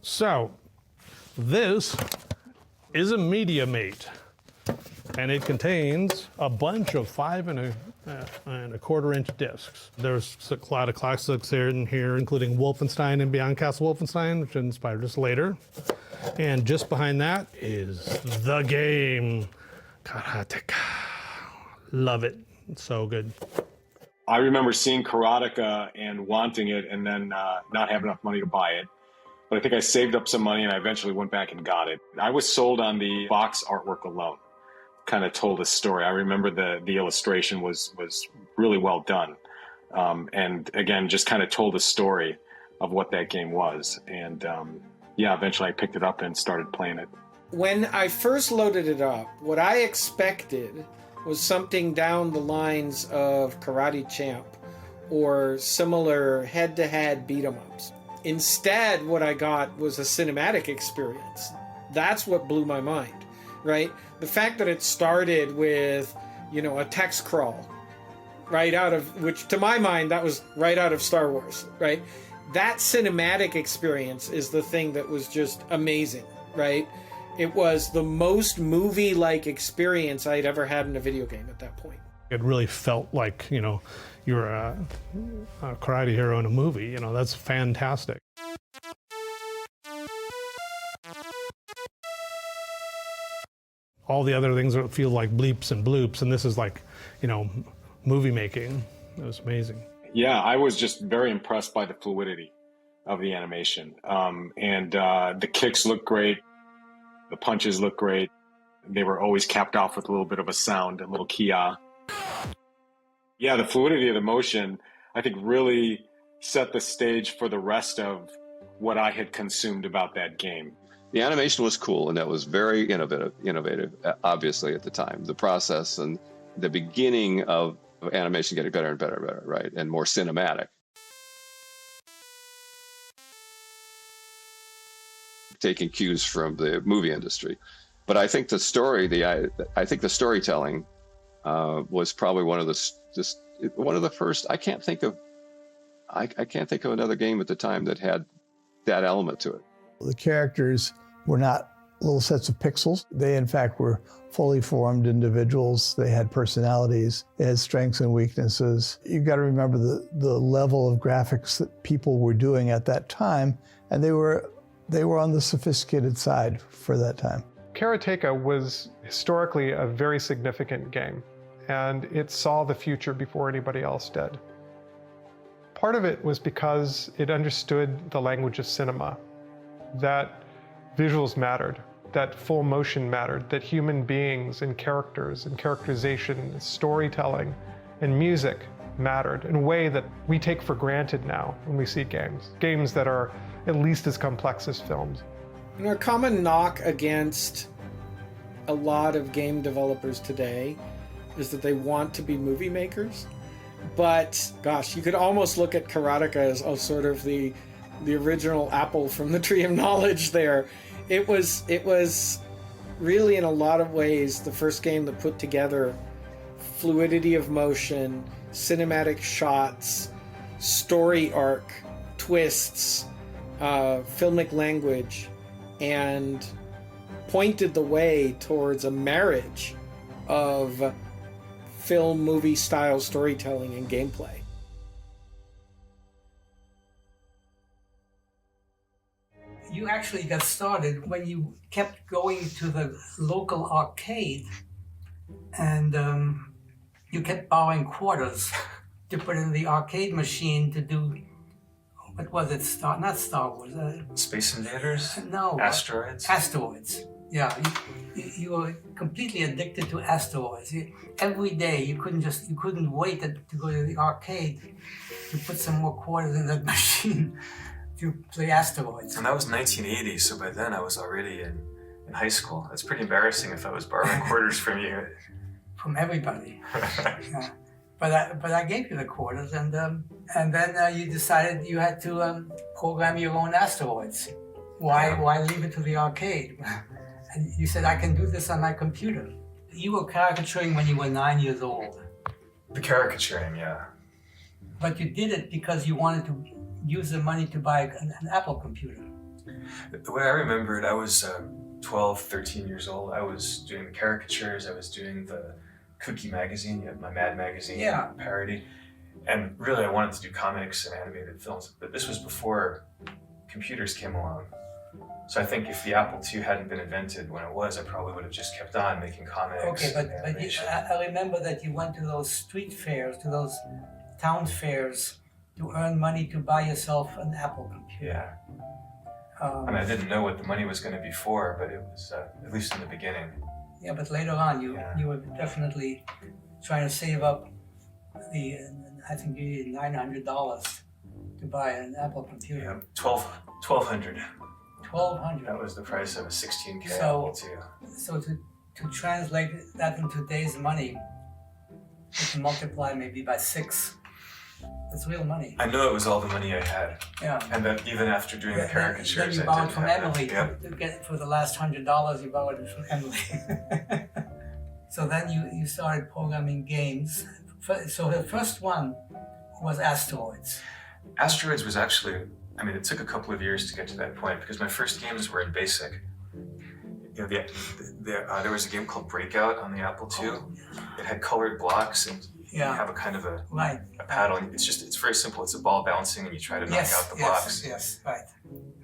So, this is a MediaMate, and it contains a bunch of 5 1/4 inch discs. There's a lot of classics here, including Wolfenstein and Beyond Castle Wolfenstein, which inspired us later. And just behind that is the game, Karateka. Love it, it's so good. I remember seeing Karateka and wanting it and then not having enough money to buy it. But I think I saved up some money and I eventually went back and got it. I was sold on the box artwork alone. Kind of told a story. I remember the illustration was really well done. And again, just kind of told a story of what that game was. And yeah, eventually I picked it up and started playing it. When I first loaded it up, what I expected was something down the lines of Karate Champ or similar head-to-head beat-em-ups. Instead, what I got was a cinematic experience. That's what blew my mind, right? The fact that it started with, a text crawl, right out of, which to my mind, that was right out of Star Wars, right? That cinematic experience is the thing that was just amazing, right? It was the most movie-like experience I'd ever had in a video game at that point. It really felt like, you're a karate hero in a movie. That's fantastic. All the other things feel like bleeps and bloops, and this is like, movie making. It was amazing. Yeah, I was just very impressed by the fluidity of the animation. And the kicks look great. The punches look great. They were always capped off with a little bit of a sound, a little kia. Yeah, the fluidity of the motion, I think, really set the stage for the rest of what I had consumed about that game. The animation was cool, and that was very innovative, obviously, at the time. The process and the beginning of animation getting better and better, right? And more cinematic. Taking cues from the movie industry. But I think the storytelling was probably one of the first. I can't think of another game at the time that had that element to it. The characters were not little sets of pixels. They, in fact, were fully formed individuals. They had personalities. They had strengths and weaknesses. You've got to remember the level of graphics that people were doing at that time, and they were on the sophisticated side for that time. Karateka was historically a very significant game, and it saw the future before anybody else did. Part of it was because it understood the language of cinema, that visuals mattered, that full motion mattered, that human beings and characters and characterization and storytelling and music mattered in a way that we take for granted now when we see games that are at least as complex as films. A common knock against a lot of game developers today is that they want to be movie makers. But gosh, you could almost look at Karateka as sort of the original apple from the tree of knowledge there. It was really, in a lot of ways, the first game that put together fluidity of motion, cinematic shots, story arc, twists, filmic language, and pointed the way towards a marriage of film movie style storytelling and gameplay. You actually got started when you kept going to the local arcade and you kept borrowing quarters to put in the arcade machine to do, what was it? Not Star Wars. Space Invaders? No. Asteroids? Asteroids. Yeah, you were completely addicted to asteroids. Every day you couldn't wait to go to the arcade to put some more quarters in that machine to play asteroids. And that was 1980, so by then I was already in high school. That's pretty embarrassing if I was borrowing quarters from you. From everybody. Yeah. But I gave you the quarters, and then you decided you had to program your own asteroids. Why leave it to the arcade? And you said, I can do this on my computer. You were caricaturing when you were 9 years old. The caricaturing, yeah. But you did it because you wanted to use the money to buy an Apple computer. The way I remember it, I was 12, 13 years old. I was doing the caricatures, I was doing the Cookie magazine, my Mad magazine parody. And really I wanted to do comics and animated films, but this was before computers came along. So I think if the Apple II hadn't been invented when it was, I probably would have just kept on making comics. Okay, and but animation. I remember that you went to those street fairs, to those town fairs, to earn money to buy yourself an Apple computer. Yeah. I mean, I didn't know what the money was going to be for, but it was, at least in the beginning. Yeah, but later on, you were definitely trying to save up I think you needed $900 to buy an Apple computer. Yeah, $1,200. $1,200. That was the price of a 16K So- Apple II. So to translate that in today's money, you can multiply maybe by 6. That's real money. I know it was all the money I had, Yeah. and that even after doing the caricatures, Then you I borrowed didn't from have Emily it. Yep. to get for the last $100. You borrowed it from Emily. So then you started programming games. So the first one was Asteroids. Asteroids was actually, I mean, it took a couple of years to get to that point because my first games were in BASIC. You know, there was a game called Breakout on the Apple II. It had colored blocks and you have a kind of a paddle. It's very simple. It's a ball bouncing and you try to knock out the blocks. Yes, right.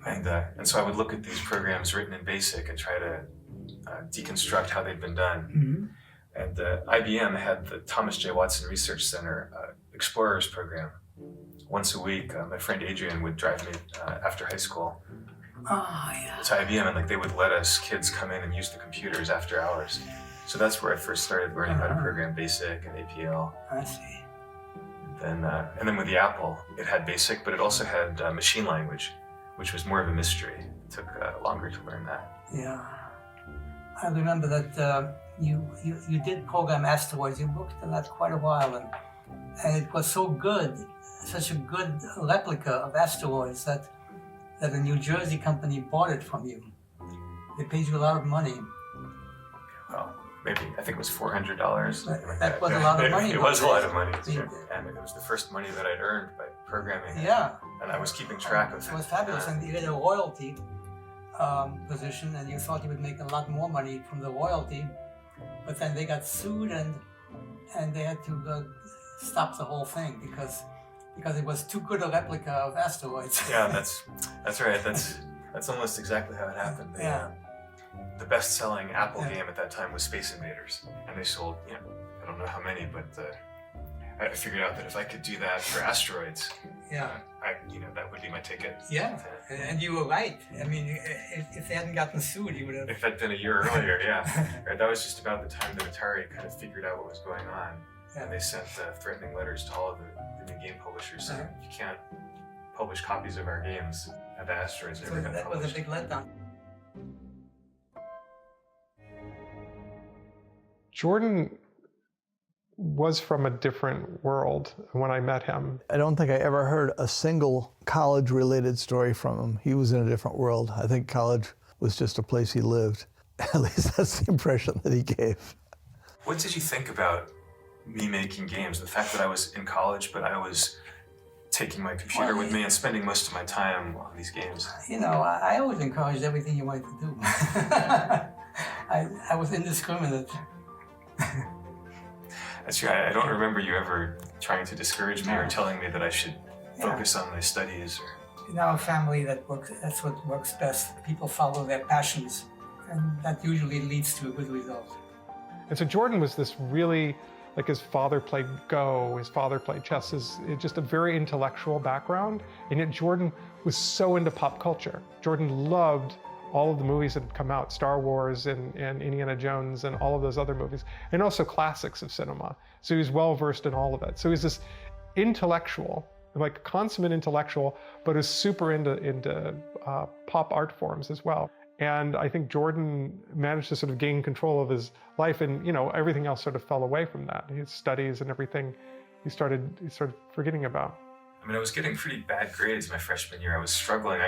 And so I would look at these programs written in BASIC and try to deconstruct how they'd been done. Mm-hmm. And IBM had the Thomas J. Watson Research Center Explorers program. Once a week, my friend Adrian would drive me after high school to IBM, and they would let us kids come in and use the computers after hours. So that's where I first started learning how to program BASIC and APL. I see. And then with the Apple, it had BASIC, but it also had machine language, which was more of a mystery. It took longer to learn that. Yeah. I remember that you did program Asteroids. You worked on that quite a while, and it was so good, such a good replica of Asteroids that a New Jersey company bought it from you. They paid you a lot of money. Well, maybe, I think it was $400. That was a lot of money. It was a lot of money. Yeah. And it was the first money that I'd earned by programming. Yeah. And I was keeping track of it. It was fabulous, and you had a royalty position, and you thought you would make a lot more money from the royalty, but then they got sued, and they had to stop the whole thing because it was too good a replica of Asteroids. Yeah, that's right. That's almost exactly how it happened. The best-selling Apple game at that time was Space Invaders, and they sold, I don't know how many, but I figured out that if I could do that for Asteroids, that would be my ticket. Yeah, and you were right. I mean, if they hadn't gotten sued, you would have. If that'd been a year earlier, right, that was just about the time that Atari kind of figured out what was going on, and they sent threatening letters to all of the new game publishers saying you can't publish copies of our games. The Asteroids never got that published. was a big letdown. Jordan was from a different world when I met him. I don't think I ever heard a single college-related story from him. He was in a different world. I think college was just a place he lived. At least that's the impression that he gave. What did you think about me making games? The fact that I was in college, but I was taking my computer with me and spending most of my time on these games. I always encouraged everything you wanted to do. I was indiscriminate. That's right. I don't remember you ever trying to discourage me or telling me that I should focus on my studies. In our family, that's what works best. People follow their passions, and that usually leads to a good result. And so Jordan was this really, his father played Go, his father played chess, just a very intellectual background, and yet Jordan was so into pop culture. Jordan loved all of the movies that had come out, Star Wars and Indiana Jones and all of those other movies, and also classics of cinema. So he was well-versed in all of it. So he's this intellectual, consummate intellectual, but is super into pop art forms as well. And I think Jordan managed to sort of gain control of his life, and everything else sort of fell away from that. His studies and everything he started forgetting about. I mean, I was getting pretty bad grades my freshman year. I was struggling. I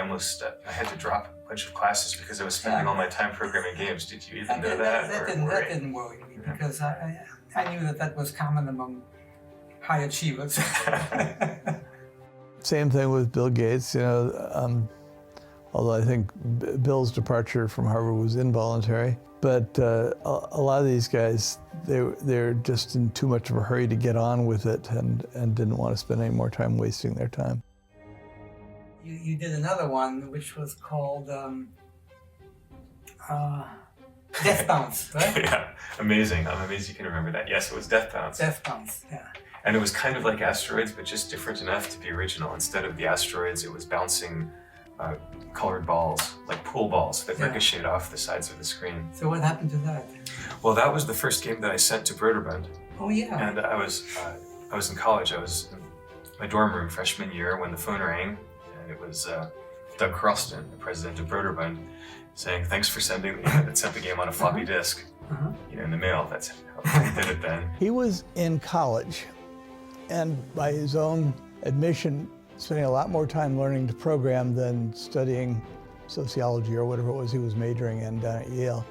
had to drop a bunch of classes because I was spending all my time programming games. Did you even know that? That didn't worry me because I knew that was common among high achievers. Same thing with Bill Gates. although I think Bill's departure from Harvard was involuntary. But a lot of these guys, they're just in too much of a hurry to get on with it and didn't want to spend any more time wasting their time. You did another one which was called Death Bounce, right? Yeah, amazing. I'm amazed you can remember that. Yes, it was Death Bounce. Death Bounce, yeah. And it was kind of like asteroids, but just different enough to be original. Instead of the asteroids, it was bouncing colored balls, like pool balls that ricocheted off the sides of the screen. So what happened to that? Well, that was the first game that I sent to Broderbund. Oh yeah. And I was in college. I was in my dorm room freshman year when the phone rang, and it was Doug Carlston, the president of Broderbund, saying, "Thanks for sending that sent the game on a floppy disk, in the mail." That's how he did it then. He was in college, and by his own admission, spending a lot more time learning to program than studying sociology or whatever it was he was majoring in down at Yale.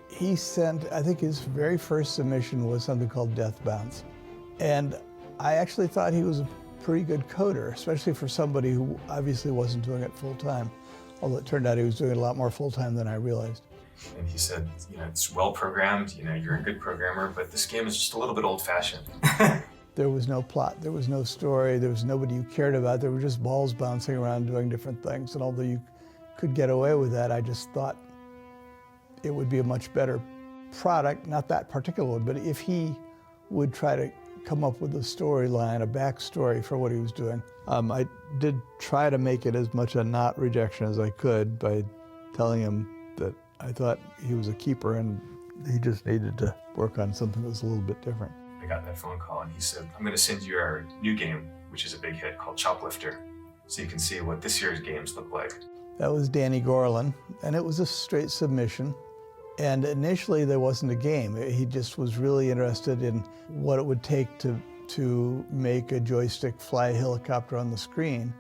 He sent, I think his very first submission was something called Death Bounce. And I actually thought he was a pretty good coder, especially for somebody who obviously wasn't doing it full time. Although it turned out he was doing it a lot more full time than I realized. And he said, it's well programmed, you're a good programmer, but this game is just a little bit old fashioned. There was no plot, there was no story, there was nobody you cared about, there were just balls bouncing around doing different things. And although you could get away with that, I just thought it would be a much better product, not that particular one, but if he would try to come up with a storyline, a backstory for what he was doing. I did try to make it as much a not rejection as I could by telling him that I thought he was a keeper and he just needed to work on something that was a little bit different. I got that phone call and he said, "I'm going to send you our new game, which is a big hit, called Choplifter, so you can see what this year's games look like." That was Danny Gorlin, and it was a straight submission. And initially there wasn't a game. He just was really interested in what it would take to make a joystick fly a helicopter on the screen.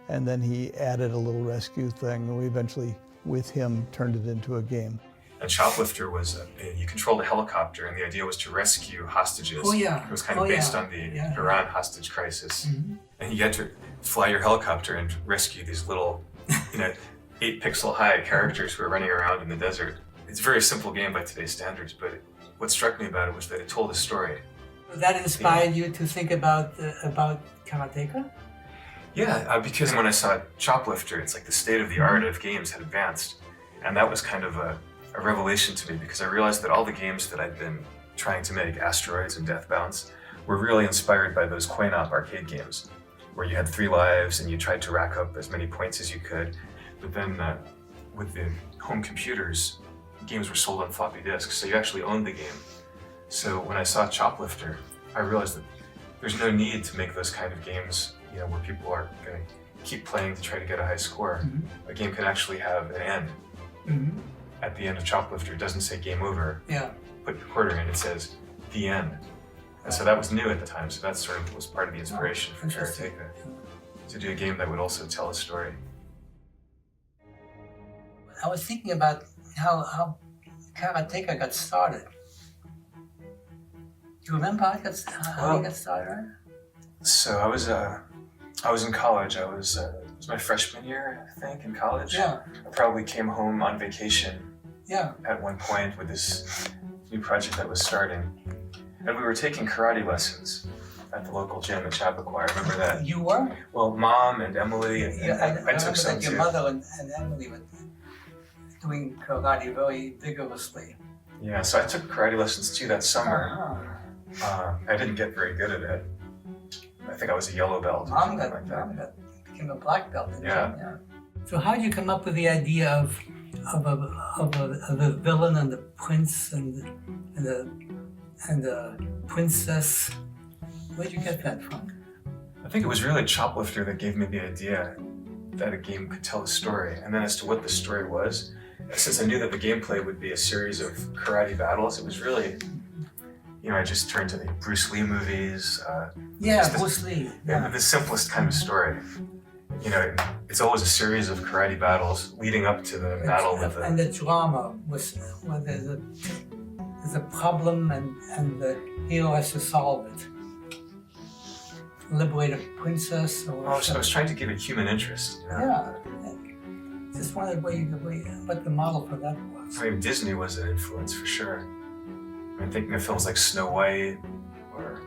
And then he added a little rescue thing, and we eventually, with him, turned it into a game. And Choplifter was, you controlled a helicopter, and the idea was to rescue hostages. Oh yeah. It was kind of based on the Iran hostage crisis. And you had to fly your helicopter and rescue these little, 8-pixel high characters who are running around in the desert. It's a very simple game by today's standards, but what struck me about it was that it told a story. That inspired you to think about Karateka? Yeah, because when I saw Choplifter, it's like the state of the art of games had advanced. And that was kind of a revelation to me, because I realized that all the games that I'd been trying to make, Asteroids and Death Bounce, were really inspired by those coin-op arcade games, where you had 3 lives and you tried to rack up as many points as you could. But then with the home computers, games were sold on floppy disks, so you actually owned the game. So when I saw Choplifter, I realized that there's no need to make those kind of games, where people are going to keep playing to try to get a high score. A game can actually have an end. At the end of Choplifter, it doesn't say game over. Yeah. Put your quarter in, it says the end. And so that was new at the time, so that sort of was part of the inspiration for Karateka, to do a game that would also tell a story. I was thinking about how Karateka got started. Do you remember how it got started, right? So I was in college. It was my freshman year, I think, in college. Yeah. I probably came home on vacation. Yeah. At one point with this new project that was starting, and we were taking karate lessons at the local gym at Chappaqua. I remember that. You were? Well, Mom and Emily and I took some that your too. mother and Emily were doing karate very vigorously. Yeah, so I took karate lessons too that summer. I didn't get very good at it. I think I was a yellow belt or something like that. Became a black belt. Yeah. So how did you come up with the idea of a villain and the prince and the princess? Where'd you get that from? I think it was really Choplifter that gave me the idea that a game could tell a story. And then as to what the story was, since I knew that the gameplay would be a series of karate battles, it was really, I just turned to the Bruce Lee movies. Bruce Lee. The simplest kind of story. It's always a series of karate battles leading up to the battle with the... And the drama was when there's a problem and the hero has to solve it. Liberate a princess or I was trying to give it human interest. Yeah. just wondered what the model for that was. I mean, Disney was an influence for sure. I mean, thinking of films like Snow White or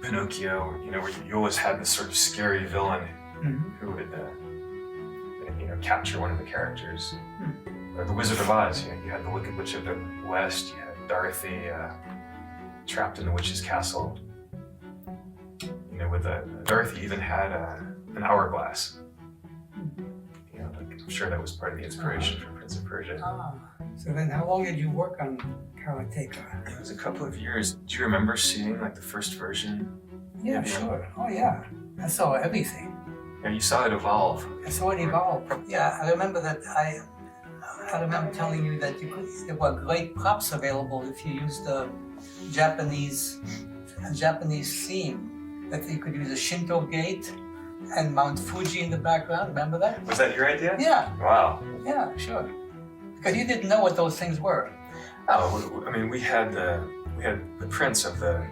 Pinocchio, you know, where you always had this sort of scary villain who would, you know, capture one of the characters. Or The Wizard of Oz, you know, you had the Wicked Witch of the West, you had Dorothy trapped in the witch's castle. You know, with Dorothy even had an hourglass. You know, like, I'm sure that was part of the inspiration for Prince of Persia. So then how long did you work on Karateka? It was a couple of years. Do you remember seeing like the first version? Yeah, sure. Oh yeah. I saw everything. Yeah, you saw it evolve. I saw it evolve. Yeah, I remember that I remember telling you that there were great props available if you used a Japanese theme. That you could use a Shinto gate and Mount Fuji in the background. Remember that? Was that your idea? Yeah. Wow. Yeah, sure. Because you didn't know what those things were. Oh, I mean, we had the prints of the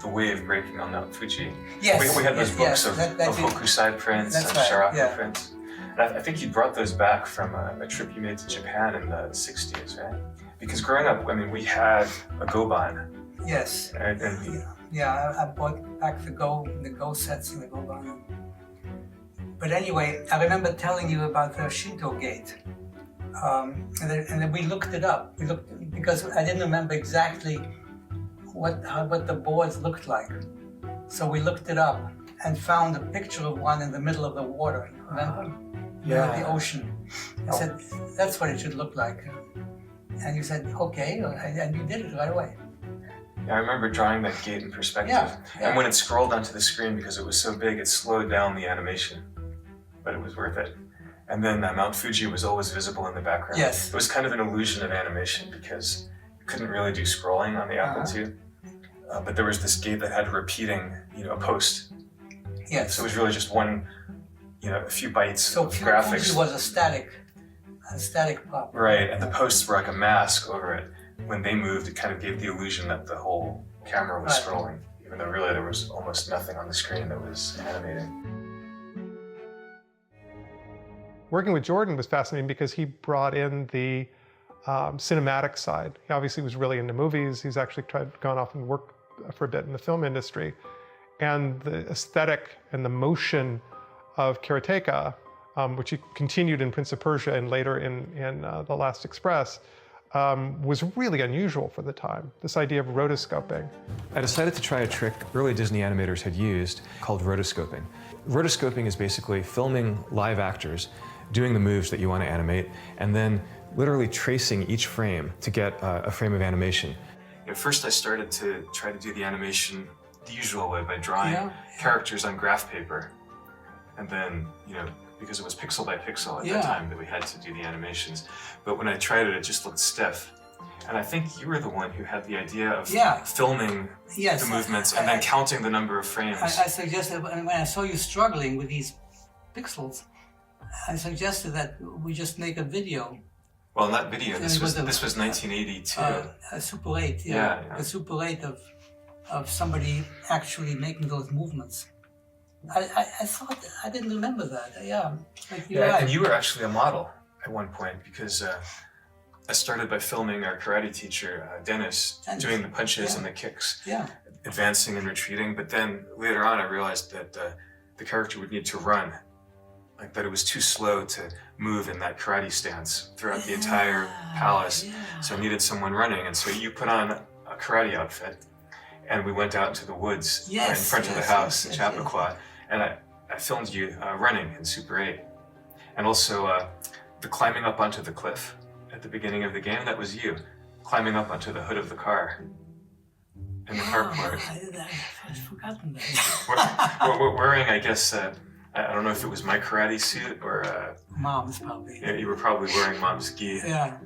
wave breaking on Mount Fuji. Yes. We had those books of Hokusai prints and Shiraku prints. And I think you brought those back from a trip you made to Japan in the 60s, right? Because growing up, I mean, we had a Goban. Yes. Yeah, I bought back the Go sets and the Goban. But anyway, I remember telling you about the Shinto gate. And then we looked it up. Because I didn't remember exactly what the boards looked like. So we looked it up and found a picture of one in the middle of the water. Remember? Yeah. The ocean. I said, that's what it should look like. And you said, okay, and you did it right away. Yeah, I remember drawing that gate in perspective. Yeah. And when it scrolled onto the screen, because it was so big, it slowed down the animation. But it was worth it. And then Mount Fuji was always visible in the background. Yes. It was kind of an illusion of animation because you couldn't really do scrolling on the Apple II. But there was this gate that had a repeating, you know, a post. Yes. So it was really just one, you know, a few bytes of So graphics. Fuji was a static pop. Right, and the posts were like a mask over it. When they moved, it kind of gave the illusion that the whole camera was scrolling, even though really there was almost nothing on the screen that was animating. Working with Jordan was fascinating because he brought in the cinematic side. He obviously was really into movies. He's actually gone off and worked for a bit in the film industry. And the aesthetic and the motion of Karateka, which he continued in Prince of Persia and later in The Last Express, was really unusual for the time, this idea of rotoscoping. I decided to try a trick early Disney animators had used called rotoscoping. Rotoscoping is basically filming live actors doing the moves that you want to animate, and then literally tracing each frame to get a frame of animation. At first I started to try to do the animation the usual way by drawing characters on graph paper. And then, you know, because it was pixel by pixel at that time that we had to do the animations. But when I tried it, it just looked stiff. And I think you were the one who had the idea of filming the movements and then counting the number of frames. I suggested, when I saw you struggling with these pixels, I suggested that we just make a video. Well, not video. This was 1982. A Super 8, a Super 8 of somebody actually making those movements. I thought I didn't remember that. And you were actually a model at one point because I started by filming our karate teacher Dennis doing the punches and the kicks, advancing and retreating. But then later on, I realized that the character would need to run. Like that it was too slow to move in that karate stance throughout the entire palace. So I needed someone running. And so you put on a karate outfit and we went out into the woods in front of the house in Chappaqua. And I filmed you running in Super 8. And also the climbing up onto the cliff at the beginning of the game, that was you. Climbing up onto the hood of the car. In the carport. I'd forgotten that. We're wearing, I guess, I don't know if it was my karate suit or... Mom's probably. Yeah, you were probably wearing Mom's gi. Yeah.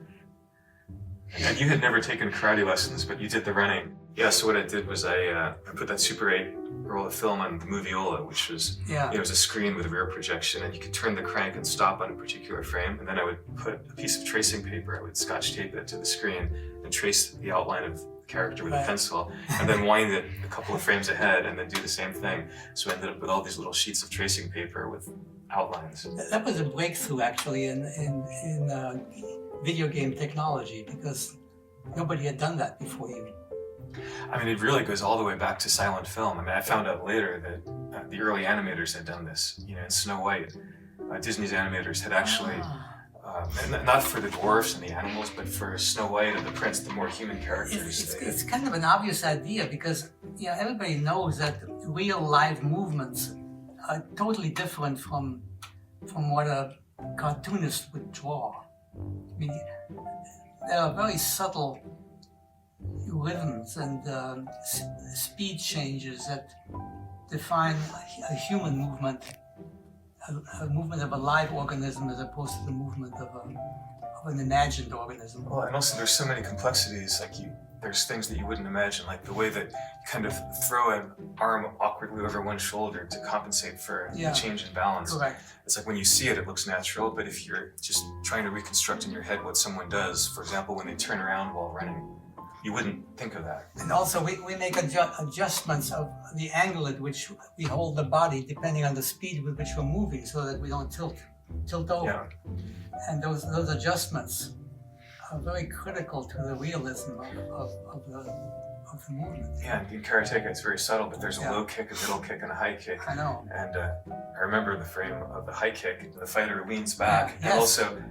And you had never taken karate lessons, but you did the running. Yeah, so what I did was I put that Super 8 roll of film on the Moviola, which was it was a screen with a rear projection, and you could turn the crank and stop on a particular frame, and then I would put a piece of tracing paper, I would scotch tape it to the screen and trace the outline of the character with a pencil, and then wind it a couple of frames ahead and then do the same thing. So I ended up with all these little sheets of tracing paper with outlines. That was a breakthrough, actually, in video game technology, because nobody had done that before you. I mean, it really goes all the way back to silent film. I mean, I found out later that the early animators had done this. You know, in Snow White, Disney's animators had actually, and not for the dwarfs and the animals, but for Snow White and the prince, the more human characters. It's kind of an obvious idea, because everybody knows that real live movements are totally different from what a cartoonist would draw. I mean, there are very subtle rhythms and speed changes that define a human movement, a movement of a live organism as opposed to the movement of an imagined organism. Well, and also there's so many complexities, like there's things that you wouldn't imagine, like the way that you kind of throw an arm awkwardly over one shoulder to compensate for the change in balance. Correct. It's like when you see it, it looks natural, but if you're just trying to reconstruct in your head what someone does, for example, when they turn around while running, you wouldn't think of that. And also we make adjustments of the angle at which we hold the body depending on the speed with which we're moving, so that we don't tilt over. Yeah. And those adjustments are very critical to the realism of the movement. Yeah, in Karateka it's very subtle, but there's a low kick, a middle kick, and a high kick. I know. And I remember the frame of the high kick, the fighter leans back, Yes. and also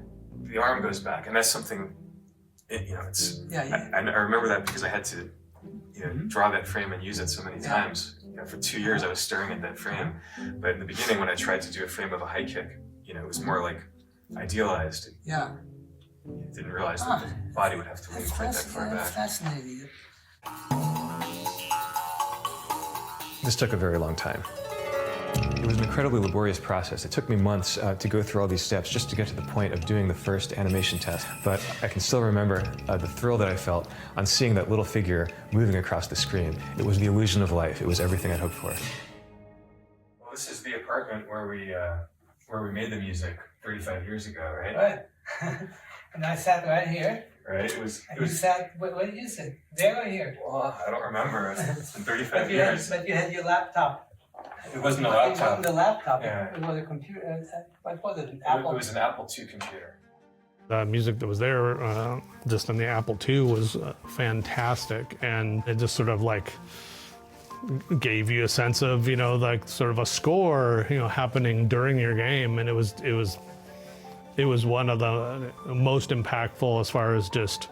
the arm goes back, and that's something, it's... I remember that because I had to draw that frame and use it so many times. For 2 years I was staring at that frame, but in the beginning when I tried to do a frame of a high kick, it was more like idealized. Yeah. You didn't realize that the body would have to lean quite that far back. That's fascinating. This took a very long time. It was an incredibly laborious process. It took me months to go through all these steps just to get to the point of doing the first animation test. But I can still remember the thrill that I felt on seeing that little figure moving across the screen. It was the illusion of life. It was everything I'd hoped for. Well, this is the apartment where we made the music 35 years ago, right? Right. And I sat right here. Right. You sat. What did you sit? There or here? Well, I don't remember. It's been 35 years. But you had your laptop. It wasn't a It laptop. wasn't a laptop. Yeah. It was a computer. What was it? An It Apple. was an Apple II computer. The music that was there just on the Apple II was fantastic, and it just sort of like gave you a sense of, like sort of a score, happening during your game, and it was one of the most impactful as far as just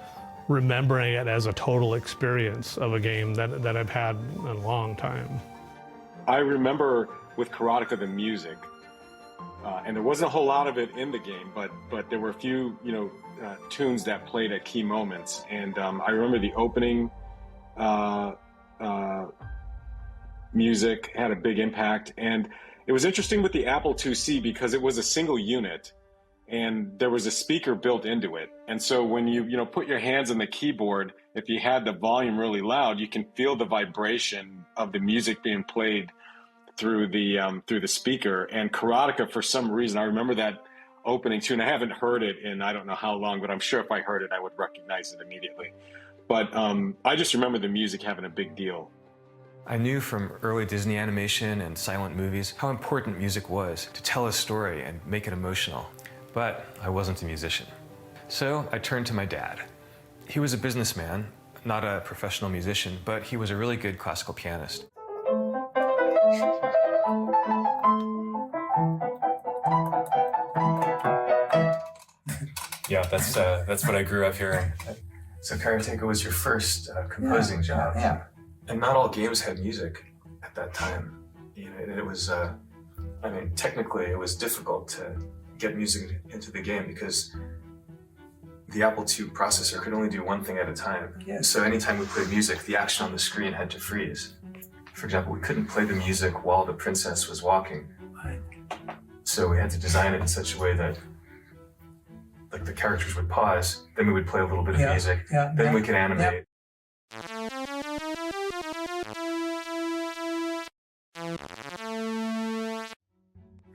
remembering it as a total experience of a game that I've had in a long time. I remember with Karateka the music, and there wasn't a whole lot of it in the game, but there were a few tunes that played at key moments, and I remember the opening music had a big impact, and it was interesting with the Apple IIc because it was a single unit, and there was a speaker built into it, and so when you put your hands on the keyboard, if you had the volume really loud, you can feel the vibration of the music being played through the speaker. And Karateka, for some reason, I remember that opening tune. I haven't heard it in I don't know how long, but I'm sure if I heard it, I would recognize it immediately. But I just remember the music having a big deal. I knew from early Disney animation and silent movies how important music was to tell a story and make it emotional. But I wasn't a musician. So I turned to my dad. He was a businessman, not a professional musician, but he was a really good classical pianist. Yeah, that's what I grew up hearing. So Karateka was your first composing job. Yeah. And not all games had music at that time. It was, technically it was difficult to get music into the game because the Apple II processor could only do one thing at a time. Yes. So anytime we played music, the action on the screen had to freeze. For example, we couldn't play the music while the princess was walking. Right. So we had to design it in such a way that like the characters would pause, then we would play a little bit of music, then we could animate.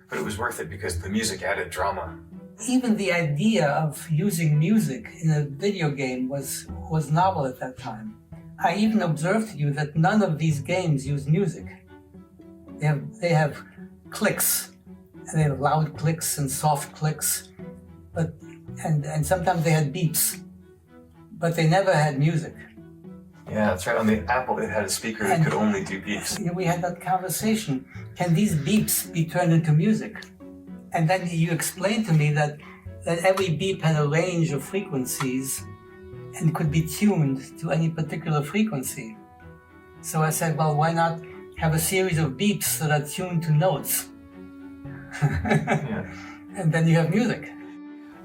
But it was worth it because the music added drama. Even the idea of using music in a video game was novel at that time. I even observed to you that none of these games use music. They have clicks And they had loud clicks and soft clicks, but and sometimes they had beeps, but they never had music. Yeah, that's right. On the Apple, it had a speaker that could only do beeps. We had that conversation. Can these beeps be turned into music? And then you explained to me that every beep had a range of frequencies and could be tuned to any particular frequency. So I said, well, why not have a series of beeps that are tuned to notes? Yeah. And then you have music.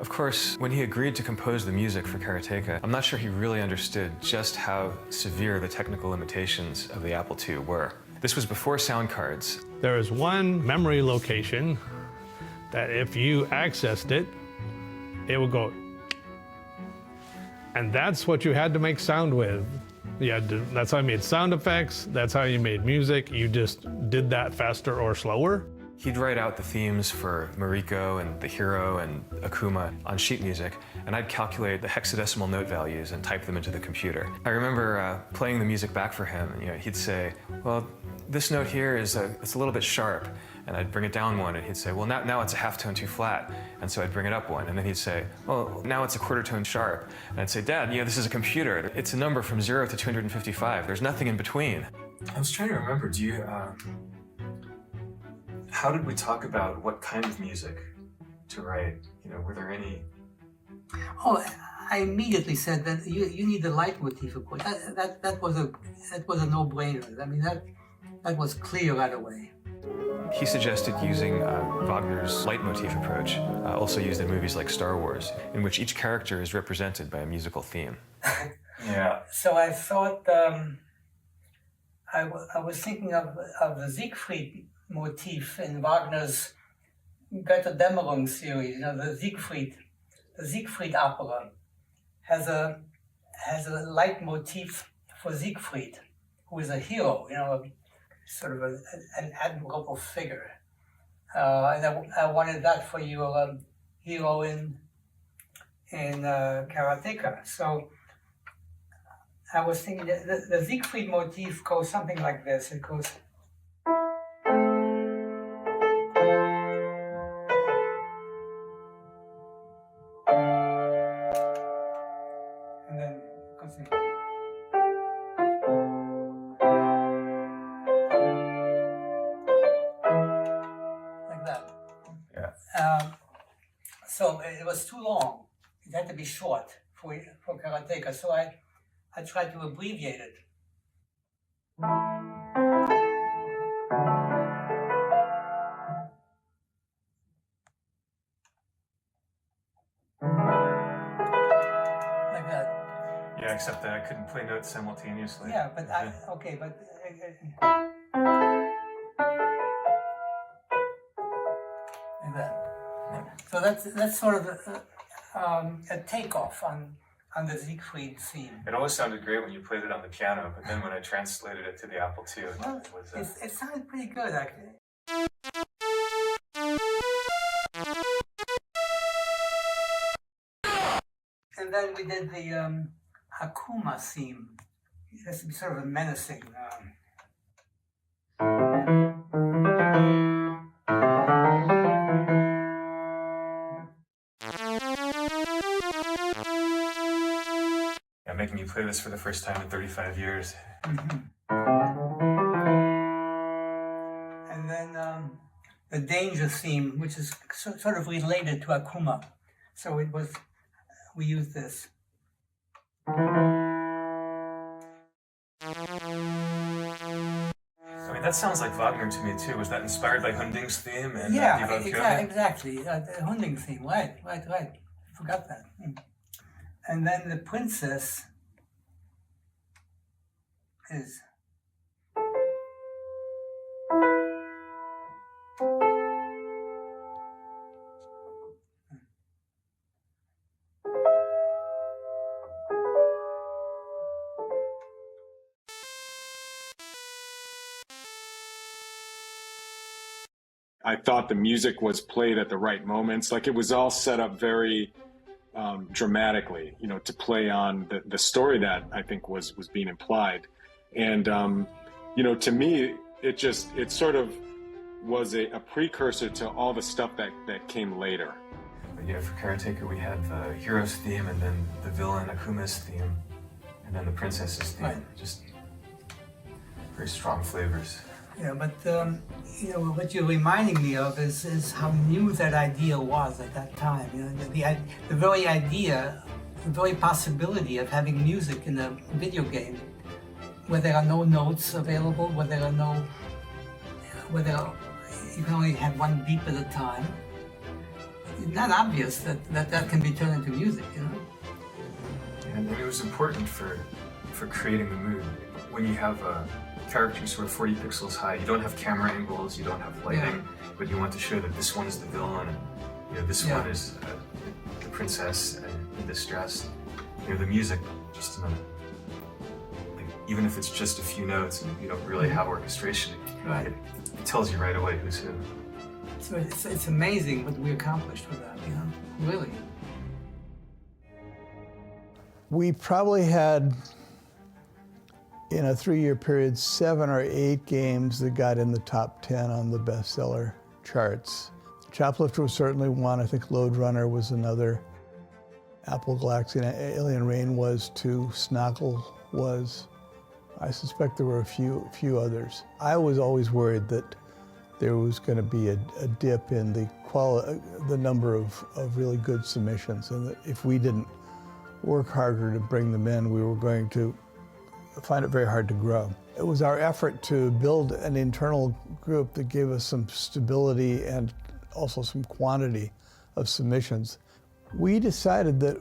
Of course, when he agreed to compose the music for Karateka, I'm not sure he really understood just how severe the technical limitations of the Apple II were. This was before sound cards. There is one memory location that if you accessed it, it would go. And that's what you had to make sound with. That's how you made sound effects, that's how you made music. You just did that faster or slower. He'd write out the themes for Mariko and the Hero and Akuma on sheet music, and I'd calculate the hexadecimal note values and type them into the computer. I remember playing the music back for him, and he'd say, well, this note here it's a little bit sharp, and I'd bring it down one, and he'd say, well, now it's a half tone too flat, and so I'd bring it up one, and then he'd say, well, now it's a quarter tone sharp, and I'd say, Dad, this is a computer. It's a number from 0 to 255. There's nothing in between. I was trying to remember, how did we talk about what kind of music to write? Were there any? Oh, I immediately said that you need the leitmotif, of course. That was a no-brainer. I mean, that was clear right away. He suggested using Wagner's leitmotif approach, also used in movies like Star Wars, in which each character is represented by a musical theme. Yeah. So I thought, I was thinking of the Siegfried motif in Wagner's Götterdämmerung series. The Siegfried opera has a leitmotif for Siegfried, who is a hero, sort of an admirable figure. And I wanted that for your hero in Karateka. So I was thinking that the Siegfried motif goes something like this. It goes. And then it goes in. Like that. Yeah. So it was too long. It had to be short for Karateka. So I tried to abbreviate it. Like that. Yeah, except that I couldn't play notes simultaneously. Yeah, but like that. So that's sort of a takeoff on the Siegfried theme. It always sounded great when you played it on the piano, but then when I translated it to the Apple II, Well, it was. it sounded pretty good, actually. And then we did the Akuma theme. It has to be sort of a menacing. Yeah, making me play this for the first time in 35 years. And then the danger theme, which is sort of related to Akuma. So we used this. I mean, that sounds like Wagner to me too. Was that inspired by Hunding's theme? And Yeah, Die Walküre? exactly. The Hunding theme, right. I forgot that. And then the princess is. I thought the music was played at the right moments. Like it was all set up very dramatically, to play on the story that I think was being implied. And, to me, it sort of was a precursor to all the stuff that came later. But yeah, for Karateka we had the hero's theme, and then the villain Akuma's theme, and then the princess's theme. Right. Just very strong flavors. Yeah, but you know, what you're reminding me of is how new that idea was at that time. You know, the very idea, the very possibility of having music in a video game, where there are no notes available, where you can only have one beep at a time. It's not obvious that can be turned into music, you know. And it was important for creating the mood. When you have a character sort of 40 pixels high, you don't have camera angles, you don't have lighting, but you want to show that this one is the villain, and you know, this one is the princess in distress. You know, the music, just like, even if it's just a few notes and you don't really have orchestration, Right. it tells you right away who's who. So it's amazing what we accomplished with that, you know, really. We probably had, in a 3-year period, 7 or 8 games that got in the top 10 on the bestseller charts. Choplifter was certainly one. I think Lode Runner was another. Apple Galaxy and Alien Rain was 2. Snoggle was. I suspect there were a few others. I was always worried that there was going to be a dip in the number of really good submissions, and that if we didn't work harder to bring them in, we were going to find it very hard to grow. It was our effort to build an internal group that gave us some stability and also some quantity of submissions. We decided that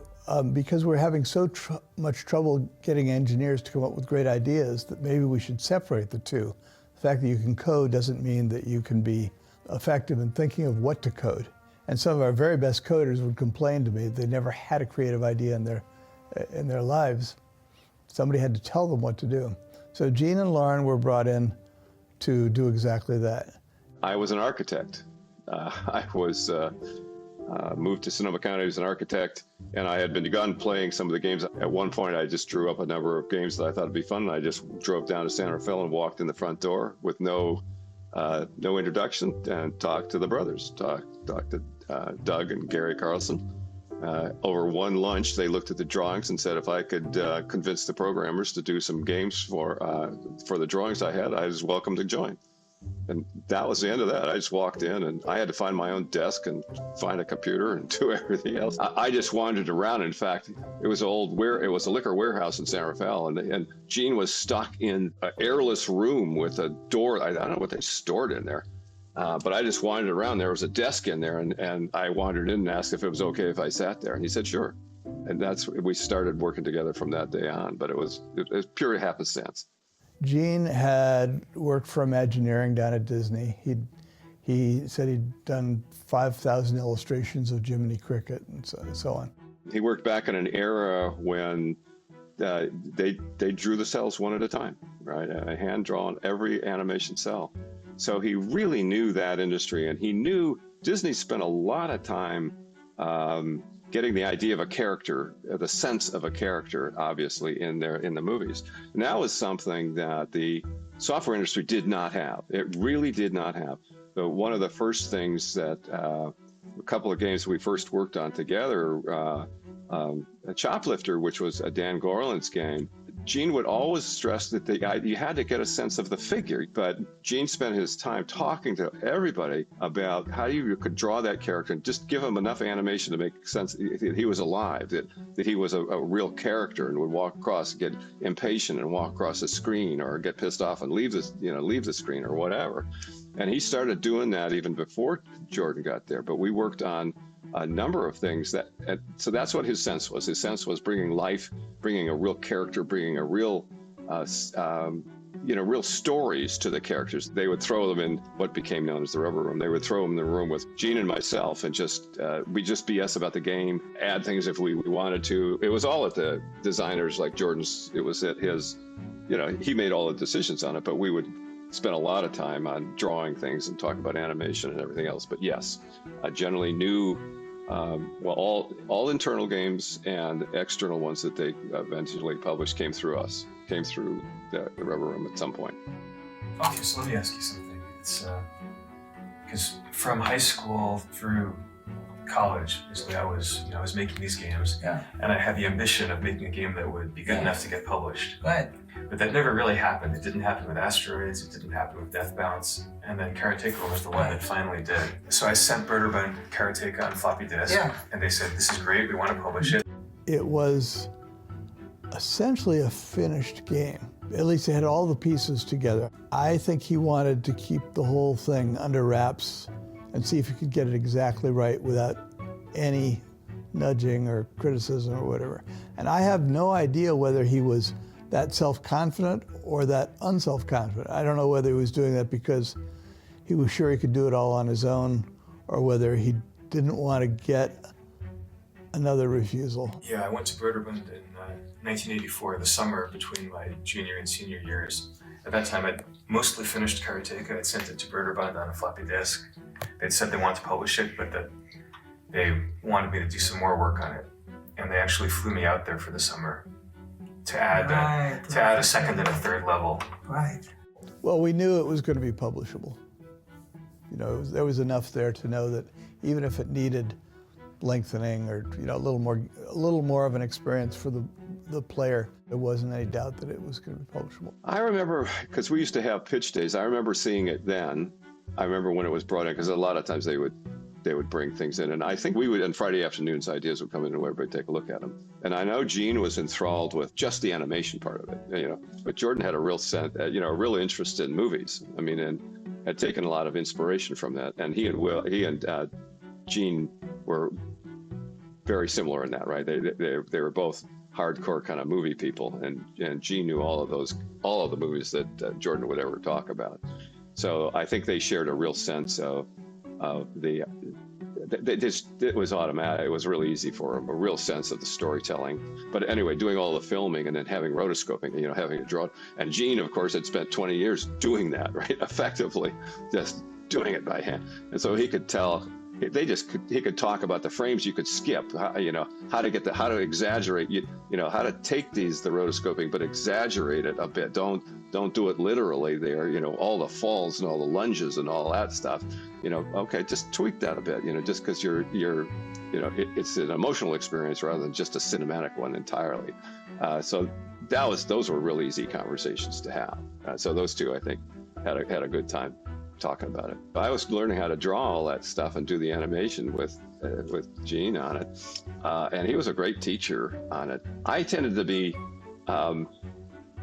because we're having so much trouble getting engineers to come up with great ideas, that maybe we should separate the two. The fact that you can code doesn't mean that you can be effective in thinking of what to code. And some of our very best coders would complain to me they never had a creative idea in their lives. Somebody had to tell them what to do. So Gene and Lauren were brought in to do exactly that. I was an architect. I was moved to Sonoma County as an architect, and I had begun playing some of the games. At one point, I just drew up a number of games that I thought would be fun, and I just drove down to San Rafael and walked in the front door with no introduction and talked to the brothers, talked to Doug and Gary Carlson. Over one lunch, they looked at the drawings and said if I could convince the programmers to do some games for the drawings I had, I was welcome to join. And that was the end of that. I just walked in, and I had to find my own desk and find a computer and do everything else. I just wandered around. In fact, it was a liquor warehouse in San Rafael, and Gene was stuck in an airless room with a door. I don't know what they stored in there. But I just wandered around. There was a desk in there, and I wandered in and asked if it was okay if I sat there. And he said, sure. And we started working together from that day on. But it was pure happenstance. Gene had worked for Imagineering down at Disney. He said he'd done 5,000 illustrations of Jiminy Cricket and so on. He worked back in an era when they drew the cells one at a time, right? A hand-drawn every animation cell. So he really knew that industry, and he knew Disney spent a lot of time getting the idea of a character, the sense of a character, obviously, in the movies. And that was something that the software industry did not have. It really did not have. But one of the first things that a couple of games we first worked on together, Choplifter, which was a Dan Gorland's game, Gene would always stress that you had to get a sense of the figure, but Gene spent his time talking to everybody about how you could draw that character and just give him enough animation to make sense that he was alive, that he was a real character and would walk across, get impatient and walk across the screen, or get pissed off and leave the screen or whatever. And he started doing that even before Jordan got there, but we worked on a number of things so that's what his sense was. His sense was bringing life, bringing a real character, bringing a real, real stories to the characters. They would throw them in what became known as the Rubber Room. They would throw them in the room with Gene and myself, and we just BS about the game, add things if we wanted to. It was all at the designers like Jordan's. It was at his, he made all the decisions on it, but we would spent a lot of time on drawing things and talking about animation and everything else. But yes, I generally knew, all internal games and external ones that they eventually published came through the Rubber Room at some point. Okay, so let me ask you something. It's because from high school through college, basically, I was making these games, and I had the ambition of making a game that would be good enough to get published. Right. But that never really happened. It didn't happen with Asteroids. It didn't happen with Death Bounce. And then Karateka was the one that finally did. So I sent Berterbund Karateka on floppy disk, and they said, "This is great. We want to publish it." It was essentially a finished game. At least it had all the pieces together. I think he wanted to keep the whole thing under wraps and see if he could get it exactly right without any nudging or criticism or whatever. And I have no idea whether he was that self-confident or that unself-confident. I don't know whether he was doing that because he was sure he could do it all on his own or whether he didn't want to get another refusal. Yeah, I went to Berterbund in 1984, the summer between my junior and senior years. At that time, I'd mostly finished Karateka. I'd sent it to Berterbund on a floppy disk. They'd said they wanted to publish it, but that they wanted me to do some more work on it. And they actually flew me out there for the summer to add a second and a third level. Right. Well, we knew it was going to be publishable. You know, there was enough there to know that even if it needed lengthening or a little more of an experience for the player, there wasn't any doubt that it was going to be publishable. I remember, because we used to have pitch days, I remember seeing it then. I remember when it was brought in, because a lot of times they would bring things in, and I think we would, on Friday afternoons, ideas would come in and everybody take a look at them. And I know Gene was enthralled with just the animation part of it, but Jordan had a real sense, a real interest in movies. I mean, and had taken a lot of inspiration from that. And he and Gene were very similar in that, right? They were both hardcore kind of movie people, and Gene knew all of the movies that Jordan would ever talk about. So I think they shared a real sense of it was automatic. It was really easy for them, a real sense of the storytelling. But anyway, doing all the filming and then having rotoscoping, having it drawn. And Gene, of course, had spent 20 years doing that, right? Effectively, just doing it by hand. And so he could tell. He could talk about the frames you could skip, how to exaggerate, how to take the rotoscoping, but exaggerate it a bit. Don't do it literally there, all the falls and all the lunges and all that stuff, okay, just tweak that a bit, just because it's an emotional experience rather than just a cinematic one entirely. So those were really easy conversations to have. So those two, I think, had a good time talking about it. I was learning how to draw all that stuff and do the animation with Gene on it, and he was a great teacher on it. I tended to be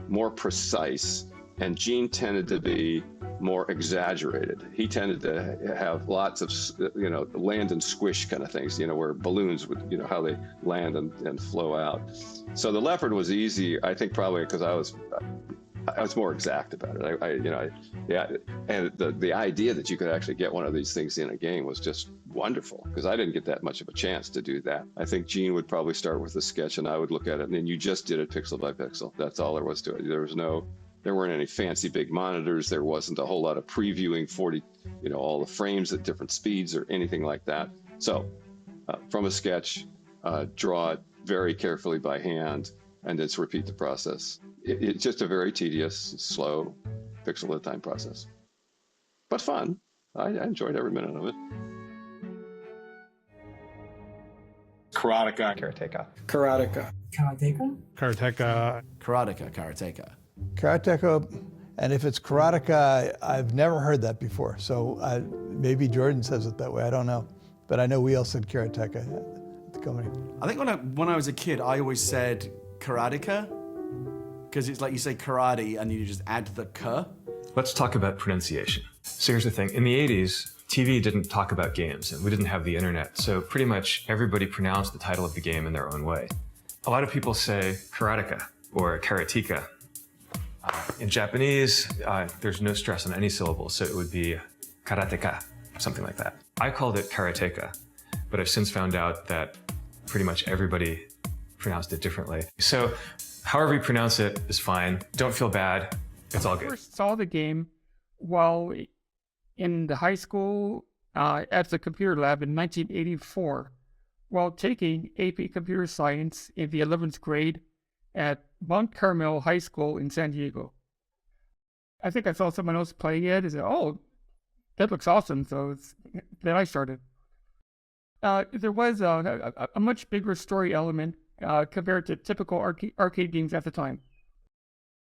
more precise, and Gene tended to be more exaggerated. He tended to have lots of land and squish kind of things, where balloons would, how they land and flow out. So the leopard was easy, I think, probably because I was more exact about it. And the idea that you could actually get one of these things in a game was just wonderful, because I didn't get that much of a chance to do that. I think Gene would probably start with a sketch, and I would look at it, and then you just did it pixel by pixel. That's all there was to it. There weren't any fancy big monitors. There wasn't a whole lot of previewing all the frames at different speeds or anything like that. So from a sketch, draw it very carefully by hand, and then repeat the process. It's just a very tedious, slow, pixel at a time process, but fun. I enjoyed every minute of it. Karateka. Karateka, and if it's Karateka, I've never heard that before. So maybe Jordan says it that way. I don't know, but I know we all said Karateka at the company. I think when I was a kid, I always said Karateka, because it's like you say karate and you just add the ka. Let's talk about pronunciation. So here's the thing. In the 80s, TV didn't talk about games, and we didn't have the internet, so pretty much everybody pronounced the title of the game in their own way. A lot of people say Karateka or Karateka. In Japanese, there's no stress on any syllable, so it would be Karateka, something like that. I called it Karateka, but I've since found out that pretty much everybody pronounced it differently. So however you pronounce it is fine. Don't feel bad. It's all good. I first saw the game while in the high school at the computer lab in 1984, while taking AP Computer Science in the 11th grade at Mount Carmel High School in San Diego. I think I saw someone else playing it and said, "Oh, that looks awesome. So then I started. There was a much bigger story element compared to typical arcade games at the time.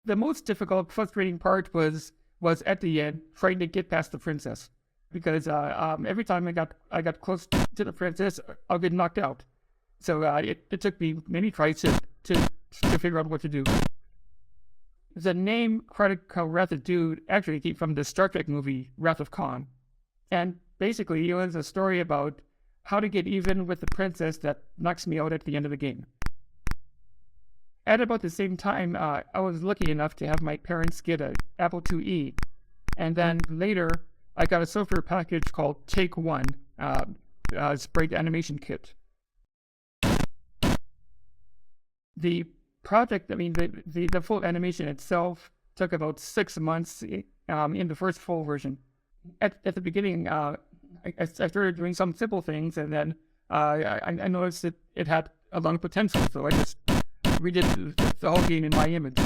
The most difficult, frustrating part was at the end, trying to get past the princess, because every time I got close to the princess, I'll get knocked out. So it took me many tries to figure out what to do. The name Karateka Wrath of Dude actually came from the Star Trek movie Wrath of Khan, and basically it was a story about how to get even with the princess that knocks me out at the end of the game. At about the same time, I was lucky enough to have my parents get an Apple IIe, and then later I got a software package called Take One, sprite animation kit. The project, the full animation itself took about 6 months in the first full version. At the beginning, I started doing some simple things, and then I noticed that it had a lot of potential, so I just redid the whole game in my image.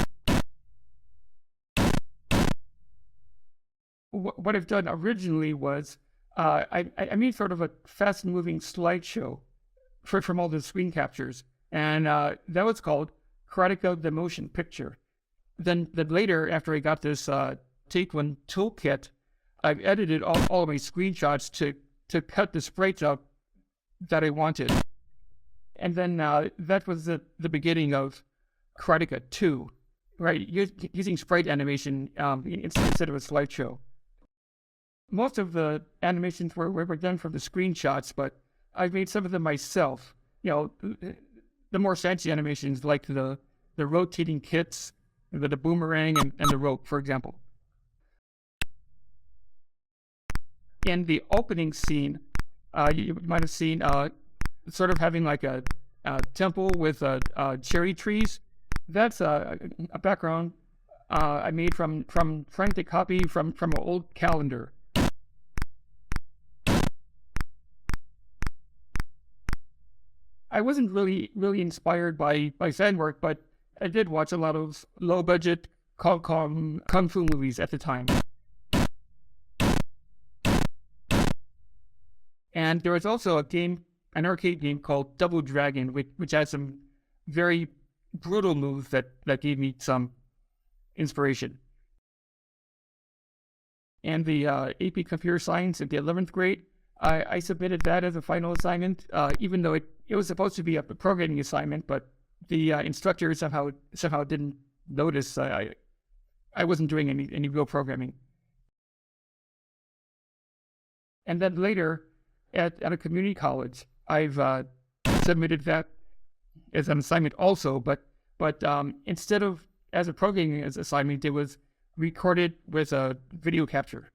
What I've done originally was I made sort of a fast-moving slideshow from all the screen captures, and that was called Karateka the Motion Picture. Then later, after I got this Take One toolkit, I've edited all of my screenshots to cut the sprites out that I wanted. And then that was the beginning of Karateka 2, right? Using sprite animation instead of a slideshow. Most of the animations were done from the screenshots, but I've made some of them myself. You know, the more fancy animations like the rotating kits, the boomerang, and the rope, for example. In the opening scene, you might have seen sort of having like a temple with cherry trees. That's a background I made from trying to copy from an old calendar. I wasn't really inspired by fan work, but I did watch a lot of low-budget kung fu movies at the time. And there was also an arcade game called Double Dragon, which had some very brutal moves that gave me some inspiration. And the AP Computer Science in the 11th grade, I submitted that as a final assignment, even though it was supposed to be a programming assignment, but the instructor somehow didn't notice I wasn't doing any real programming. And then later, at a community college, I've submitted that as an assignment also, but instead of as a programming assignment, it was recorded with a video capture.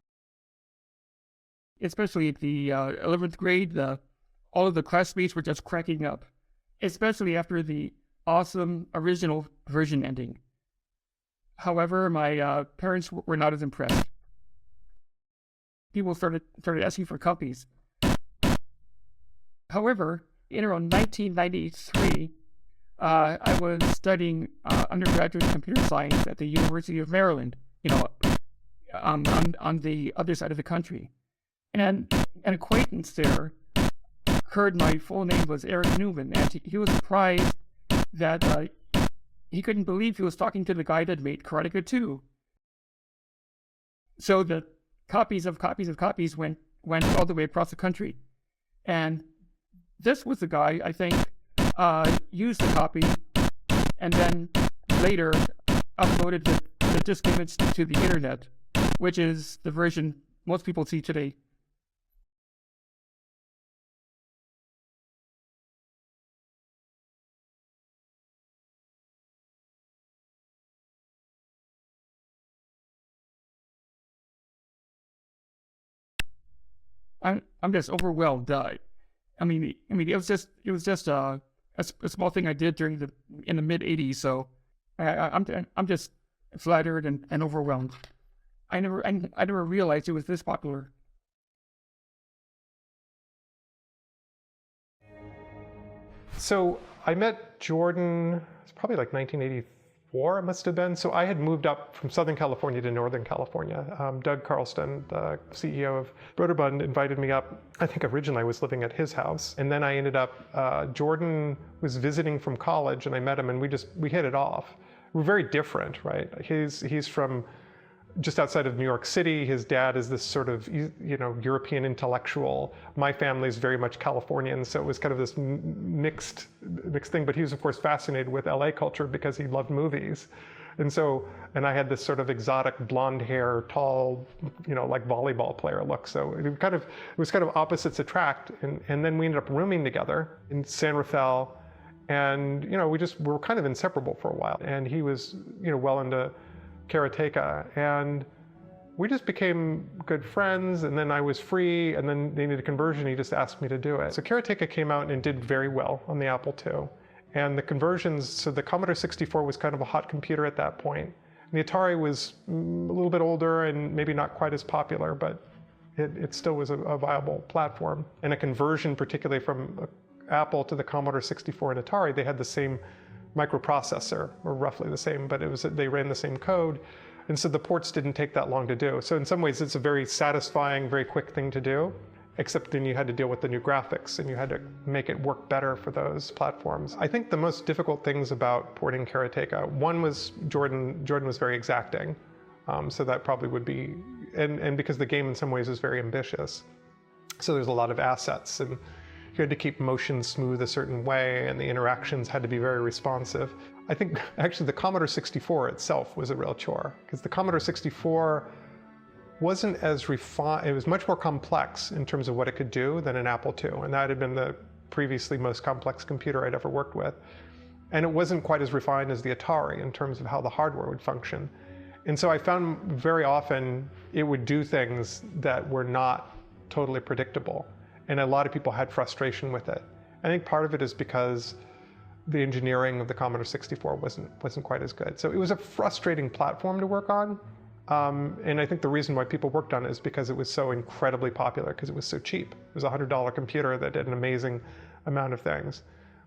Especially at the 11th grade, all of the classmates were just cracking up, especially after the awesome original version ending. However, my parents were not as impressed. People started asking for copies. However, in around 1993, I was studying undergraduate computer science at the University of Maryland, on the other side of the country. And an acquaintance there heard my full name was Eric Newman, and he was surprised that he couldn't believe he was talking to the guy that made Karateka 2. So the copies of copies went all the way across the country. And this was the guy, I think, used the copy and then later uploaded the disk image to the internet, which is the version most people see today. I'm just overwhelmed. It was just a small thing I did in the mid '80s. So I'm just flattered and overwhelmed. I never realized it was this popular. So I met Jordan, it's probably like 1983 it must have been. So I had moved up from Southern California to Northern California. Doug Carlston, the CEO of Broderbund, invited me up. I think originally I was living at his house. And then I ended up, Jordan was visiting from college and I met him and we hit it off. We're very different, right? He's from just outside of New York City. His dad is this sort of, European intellectual. My family is very much Californian, so it was kind of this mixed thing. But he was, of course, fascinated with LA culture because he loved movies. And I had this sort of exotic blonde hair, tall, like volleyball player look. So it was kind of opposites attract. And then we ended up rooming together in San Rafael. And, we were kind of inseparable for a while. And he was, well into Karateka, and we just became good friends, and then I was free, and then they needed a conversion. He just asked me to do it. So Karateka came out and did very well on the Apple II. And the conversions, so the Commodore 64 was kind of a hot computer at that point. And the Atari was a little bit older and maybe not quite as popular, but it still was a viable platform. And a conversion, particularly from Apple to the Commodore 64 and Atari, they had the same microprocessor, or roughly the same, but they ran the same code. And so the ports didn't take that long to do. So in some ways it's a very satisfying, very quick thing to do, except then you had to deal with the new graphics and you had to make it work better for those platforms. I think the most difficult things about porting Karateka, one was Jordan was very exacting. So that probably would be, and because the game in some ways is very ambitious. So there's a lot of assets and you had to keep motion smooth a certain way, and the interactions had to be very responsive. I think actually the Commodore 64 itself was a real chore, because the Commodore 64 wasn't as refined, it was much more complex in terms of what it could do than an Apple II, and that had been the previously most complex computer I'd ever worked with. And it wasn't quite as refined as the Atari in terms of how the hardware would function. And so I found very often it would do things that were not totally predictable. And a lot of people had frustration with it. I think part of it is because the engineering of the Commodore 64 wasn't quite as good. So it was a frustrating platform to work on. And I think the reason why people worked on it is because it was so incredibly popular, because it was so cheap. It was a $100 computer that did an amazing amount of things.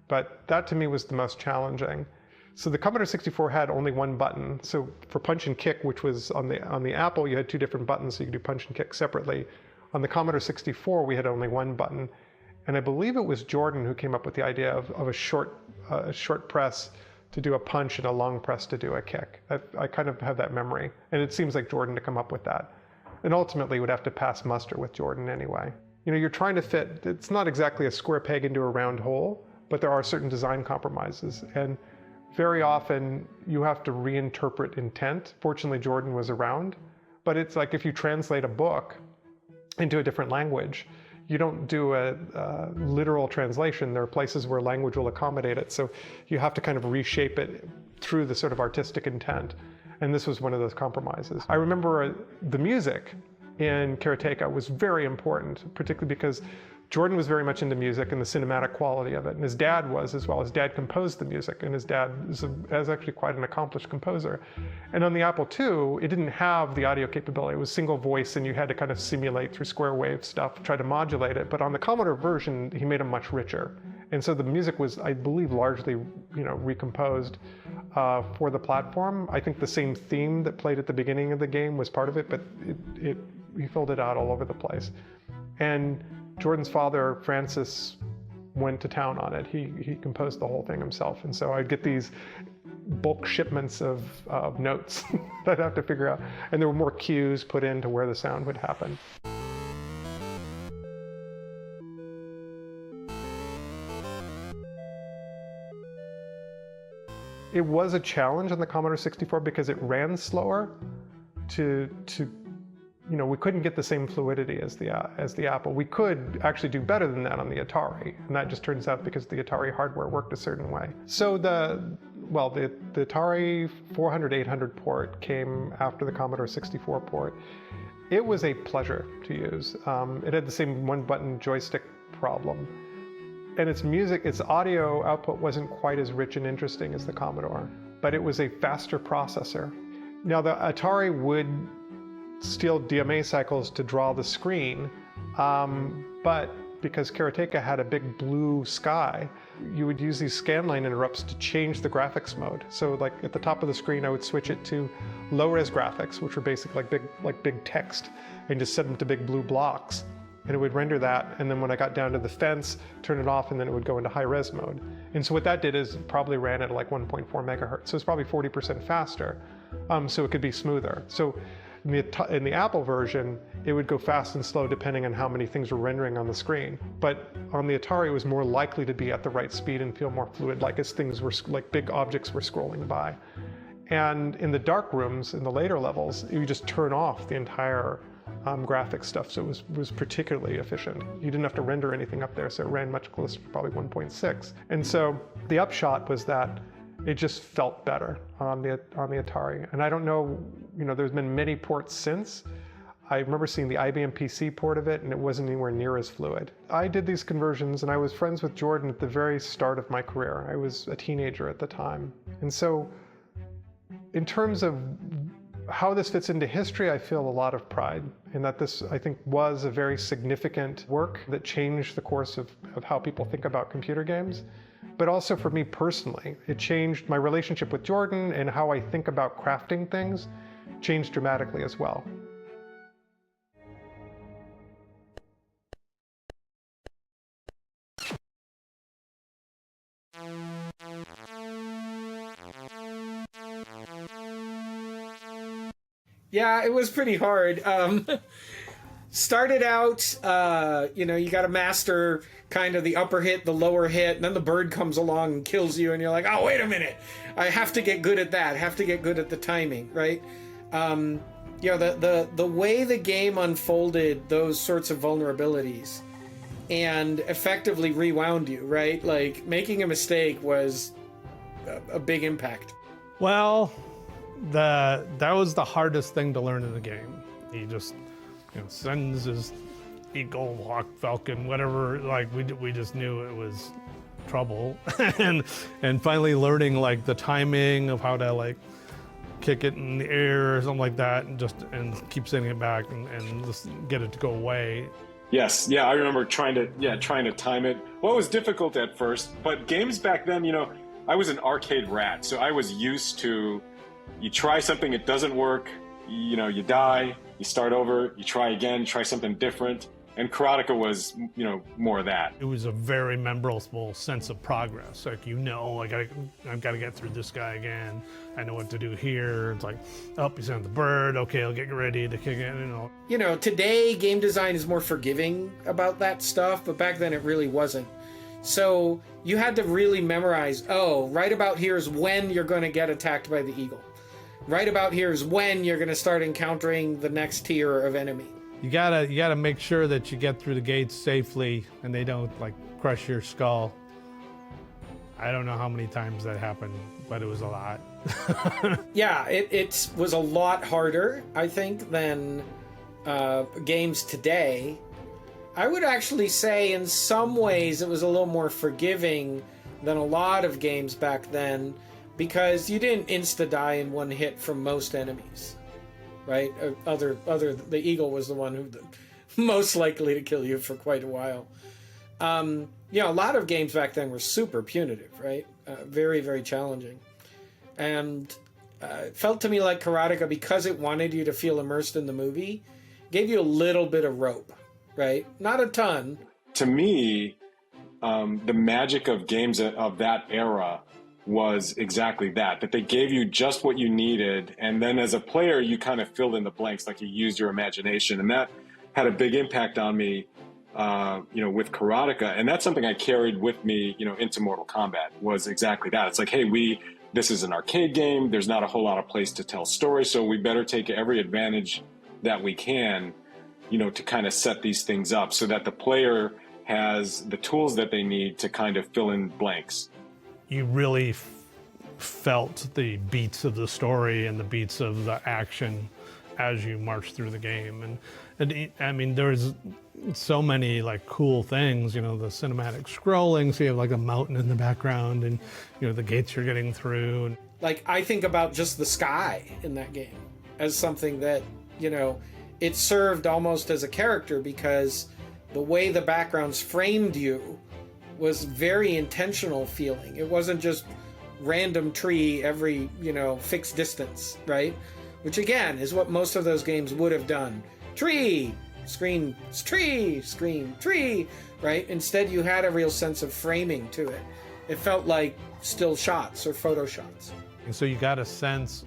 But that to me was the most challenging. So the Commodore 64 had only one button. So for punch and kick, which was on the Apple, you had two different buttons, so you could do punch and kick separately. On the Commodore 64, we had only one button. And I believe it was Jordan who came up with the idea of a short press to do a punch and a long press to do a kick. I kind of have that memory. And it seems like Jordan to come up with that. And ultimately would have to pass muster with Jordan anyway. You're trying to fit, it's not exactly a square peg into a round hole, but there are certain design compromises. And very often you have to reinterpret intent. Fortunately, Jordan was around. But it's like if you translate a book into a different language, you don't do a literal translation. There are places where language will accommodate it. So you have to kind of reshape it through the sort of artistic intent. And this was one of those compromises. I remember the music in Karateka was very important, particularly because Jordan was very much into music and the cinematic quality of it. And his dad was as well. His dad composed the music, and his dad is actually quite an accomplished composer. And on the Apple II, it didn't have the audio capability. It was single voice, and you had to kind of simulate through square wave stuff, try to modulate it. But on the Commodore version, he made them much richer. And so the music was, I believe, largely recomposed for the platform. I think the same theme that played at the beginning of the game was part of it, but he filled it out all over the place. And Jordan's father, Francis, went to town on it. He composed the whole thing himself. And so I'd get these bulk shipments of notes that I'd have to figure out. And there were more cues put into where the sound would happen. It was a challenge on the Commodore 64 because it ran slower we couldn't get the same fluidity as the Apple. We could actually do better than that on the Atari, and that just turns out because the Atari hardware worked a certain way. So the Atari 400-800 port came after the Commodore 64 port. It was a pleasure to use. It had the same one-button joystick problem. And its audio output wasn't quite as rich and interesting as the Commodore, but it was a faster processor. Now the Atari would steal DMA cycles to draw the screen, but because Karateka had a big blue sky. You would use these scanline interrupts to change the graphics mode. So like at the top of the screen, I would switch it to low-res graphics, which were basically like big text, and just set them to big blue blocks. And it would render that, and then when I got down to the fence, turn it off, and then it would go into high-res mode. And so what that did is it probably ran at like 1.4 megahertz, so it's probably 40% faster, so it could be smoother. So in the Apple version, it would go fast and slow depending on how many things were rendering on the screen. But on the Atari, it was more likely to be at the right speed and feel more fluid, like as things were, like big objects were scrolling by. And in the dark rooms, in the later levels, you just turn off the entire graphic stuff, so it was particularly efficient. You didn't have to render anything up there, so it ran much closer to probably 1.6. And so the upshot was that it just felt better on the Atari. And I don't know, there's been many ports since. I remember seeing the IBM PC port of it, and it wasn't anywhere near as fluid. I did these conversions, and I was friends with Jordan at the very start of my career. I was a teenager at the time. And so in terms of how this fits into history, I feel a lot of pride in that this, I think, was a very significant work that changed the course of how people think about computer games. But also for me personally, it changed my relationship with Jordan, and how I think about crafting things changed dramatically as well. Yeah, it was pretty hard. Started out, you got to master kind of the upper hit, the lower hit, and then the bird comes along and kills you, and you're like, oh, wait a minute. I have to get good at that. I have to get good at the timing, right? The way the game unfolded those sorts of vulnerabilities and effectively rewound you, right? Like, making a mistake was a big impact. Well, that was the hardest thing to learn in the game. He just sends his eagle, hawk, falcon, whatever. Like we just knew it was trouble, and finally learning like the timing of how to like kick it in the air or something like that, and keep sending it back and just get it to go away. Yes, yeah, I remember trying to time it. Well, it was difficult at first, but games back then, I was an arcade rat, so I was used to. You try something, it doesn't work, you die, you start over, you try again, try something different. And Karateka was, more of that. It was a very memorable sense of progress. Like, I've got to get through this guy again. I know what to do here. It's like, oh, you sent the bird. Okay, I'll get ready to kick it. Today game design is more forgiving about that stuff, but back then it really wasn't. So you had to really memorize, right about here is when you're going to get attacked by the eagle. Right about here is when you're going to start encountering the next tier of enemy. You gotta make sure that you get through the gates safely and they don't like crush your skull. I don't know how many times that happened, but it was a lot. Yeah, it was a lot harder, I think, than games today. I would actually say in some ways it was a little more forgiving than a lot of games back then, because you didn't insta-die in one hit from most enemies, right? The eagle was the one who most likely to kill you for quite a while. A lot of games back then were super punitive, right? Very, very challenging. And it felt to me like Karateka, because it wanted you to feel immersed in the movie, gave you a little bit of rope, right? Not a ton. To me, the magic of games of that era was exactly that they gave you just what you needed, and then as a player you kind of filled in the blanks, like you used your imagination, and that had a big impact on me with Karateka. And that's something I carried with me into Mortal Kombat, was exactly that. It's like, hey, this is an arcade game, there's not a whole lot of place to tell stories, so we better take every advantage that we can to kind of set these things up so that the player has the tools that they need to kind of fill in blanks. You really felt the beats of the story and the beats of the action as you march through the game. And I mean, there's so many like cool things, the cinematic scrolling, so you have like a mountain in the background, and the gates you're getting through. And like, I think about just the sky in that game as something that, it served almost as a character, because The way the backgrounds framed you was very intentional feeling. It wasn't just random tree every, fixed distance, right? Which again is what most of those games would have done. Tree, screen, tree, screen, tree, right? Instead, you had a real sense of framing to it. It felt like still shots or photo shots. And so you got a sense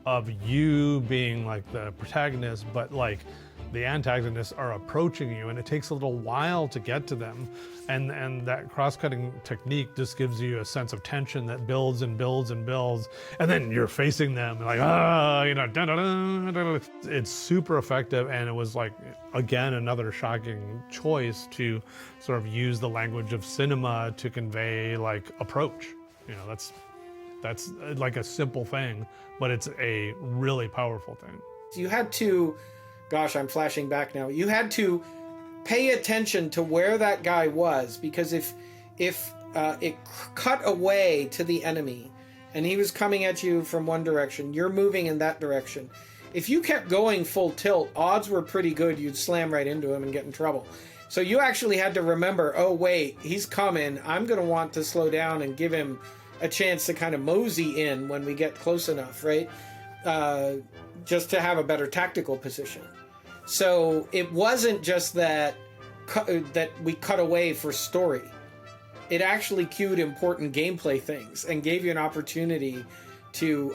of you being like the protagonist, but like the antagonists are approaching you, and it takes a little while to get to them. And that cross-cutting technique just gives you a sense of tension that builds and builds and builds, and then you're facing them like, it's super effective. And it was like, again, another shocking choice to sort of use the language of cinema to convey like approach. That's like a simple thing, but it's a really powerful thing. You had to, gosh, I'm flashing back now. You had to pay attention to where that guy was, because if it cut away to the enemy and he was coming at you from one direction, you're moving in that direction. If you kept going full tilt, odds were pretty good you'd slam right into him and get in trouble. So you actually had to remember, oh wait, he's coming. I'm going to want to slow down and give him a chance to kind of mosey in when we get close enough, right? Just to have a better tactical position. So it wasn't just that we cut away for story. It actually cued important gameplay things and gave you an opportunity to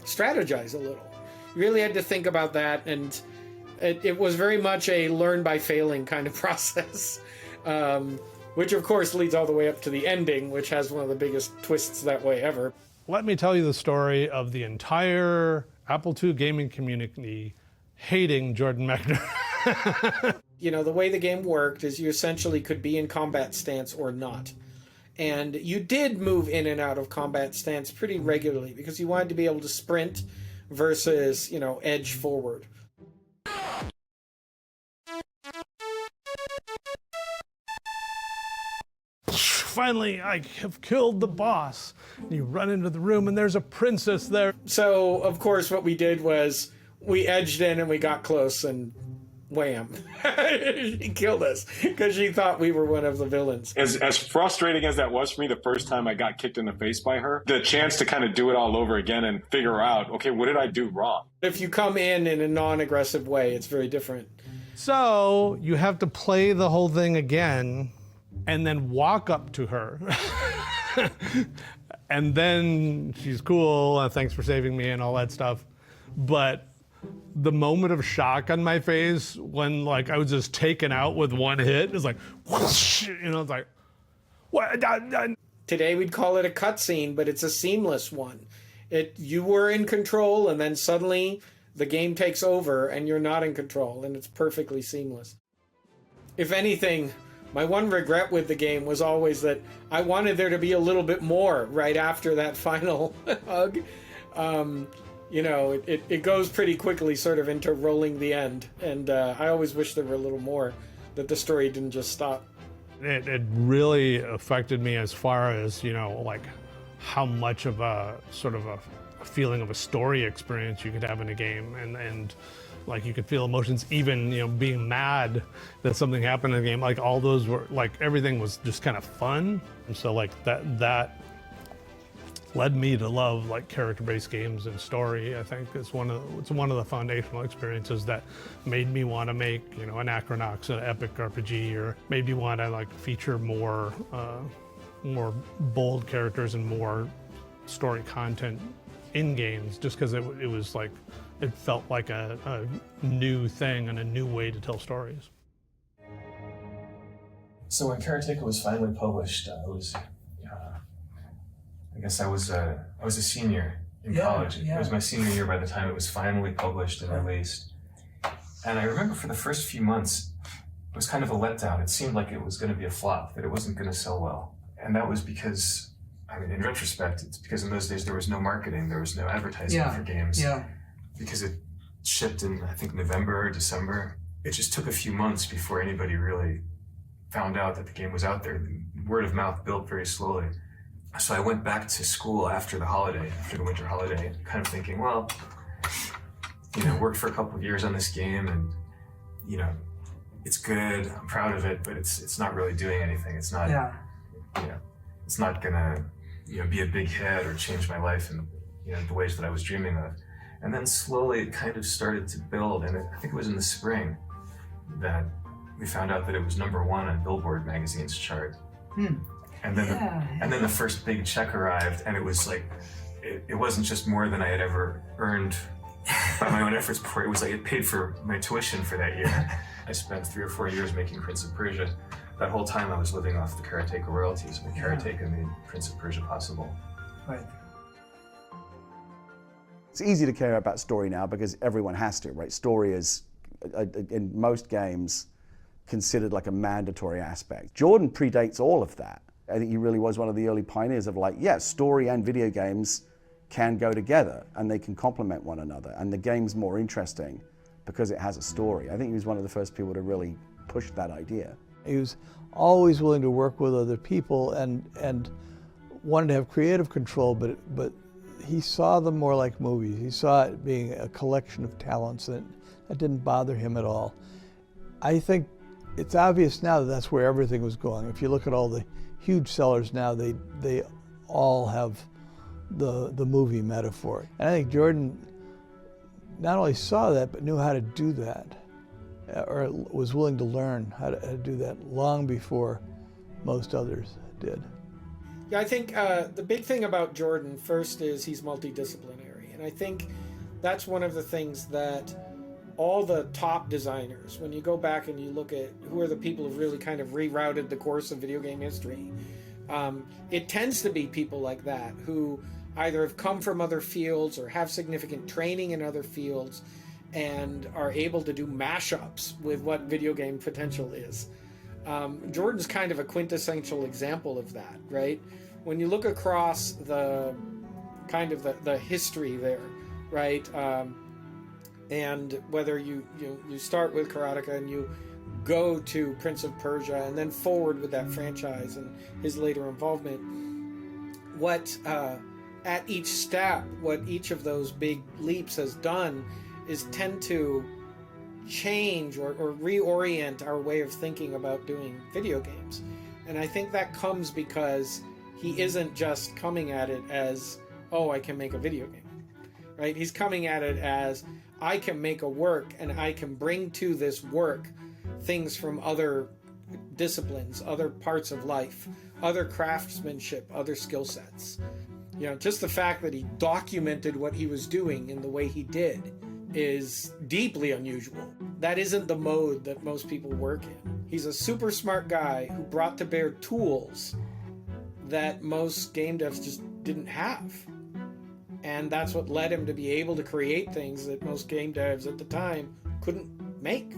strategize a little. You really had to think about that, and it was very much a learn by failing kind of process, which of course leads all the way up to the ending, which has one of the biggest twists that way ever. Let me tell you the story of the entire Apple II gaming community hating Jordan Mechner. The way the game worked is you essentially could be in combat stance or not. And you did move in and out of combat stance pretty regularly because you wanted to be able to sprint versus, edge forward. Finally, I have killed the boss. You run into the room and there's a princess there. So, of course, what we did was we edged in and we got close and wham. She killed us because she thought we were one of the villains. As frustrating as that was for me the first time I got kicked in the face by her, the chance to kind of do it all over again and figure out, okay, what did I do wrong? If you come in a non-aggressive way, it's very different. So you have to play the whole thing again and then walk up to her. And then she's cool, thanks for saving me and all that stuff. But the moment of shock on my face when like I was just taken out with one hit, it's like, whoosh, it's like, what? Today we'd call it a cutscene, but it's a seamless one. You were in control, and then suddenly the game takes over and you're not in control, and it's perfectly seamless. If anything, my one regret with the game was always that I wanted there to be a little bit more right after that final hug. It goes pretty quickly sort of into rolling the end. And I always wish there were a little more, that the story didn't just stop. It really affected me as far as, like how much of a sort of a feeling of a story experience you could have in a game. And like you could feel emotions, even, being mad that something happened in the game. Like all those were, like everything was just kind of fun. And so like that led me to love like character-based games and story. I think it's one of the foundational experiences that made me want to make, an Acronox, an epic RPG, or made me want to like feature more bold characters and more story content in games, just because it was like, it felt like a new thing and a new way to tell stories. So when Karateka was finally published, I was a senior in college. It was my senior year by the time it was finally published and released. And I remember for the first few months, it was kind of a letdown. It seemed like it was going to be a flop, that it wasn't going to sell well. And that was because, in retrospect, it's because in those days there was no marketing, there was no advertising for games. Yeah. Because it shipped in, I think, November or December. It just took a few months before anybody really found out that the game was out there. Word of mouth built very slowly. So I went back to school after the winter holiday, kind of thinking, well, worked for a couple of years on this game and, it's good, I'm proud of it, but it's not really doing anything. It's not, it's not gonna, be a big hit or change my life in, the ways that I was dreaming of. And then slowly it kind of started to build, and I think it was in the spring that we found out that it was #1 on Billboard magazine's chart. And then the first big check arrived, and it was like, it wasn't just more than I had ever earned by my own efforts before. It was like it paid for my tuition for that year. I spent 3 or 4 years making Prince of Persia. That whole time I was living off the Karateka royalties, but Karateka made Prince of Persia possible. Right. It's easy to care about story now because everyone has to, right? Story is, in most games, considered like a mandatory aspect. Jordan predates all of that. I think he really was one of the early pioneers of like, story and video games can go together and they can complement one another, and the game's more interesting because it has a story. I think he was one of the first people to really push that idea. He was always willing to work with other people and wanted to have creative control, but he saw them more like movies. He saw it being a collection of talents, and that didn't bother him at all. I think it's obvious now that that's where everything was going. If you look at all the huge sellers now, they all have the movie metaphor. And I think Jordan not only saw that, but knew how to do that, or was willing to learn how to do that long before most others did. Yeah, I think the big thing about Jordan first is he's multidisciplinary. And I think that's one of the things that all the top designers, when you go back and you look at who are the people who've really kind of rerouted the course of video game history, it tends to be people like that who either have come from other fields or have significant training in other fields and are able to do mashups with what video game potential is. Jordan's kind of a quintessential example of that, right? When you look across the kind of the history there, right? And whether you start with Karateka and you go to Prince of Persia and then forward with that franchise and his later involvement, what at each step, what each of those big leaps has done is tend to change or reorient our way of thinking about doing video games. And I think that comes because he isn't just coming at it as, oh, I can make a video game, right? He's coming at it as, I can make a work and I can bring to this work things from other disciplines, other parts of life, other craftsmanship, other skill sets. Just the fact that he documented what he was doing in the way he did is deeply unusual. That isn't the mode that most people work in. He's a super smart guy who brought to bear tools that most game devs just didn't have. And that's what led him to be able to create things that most game devs at the time couldn't make.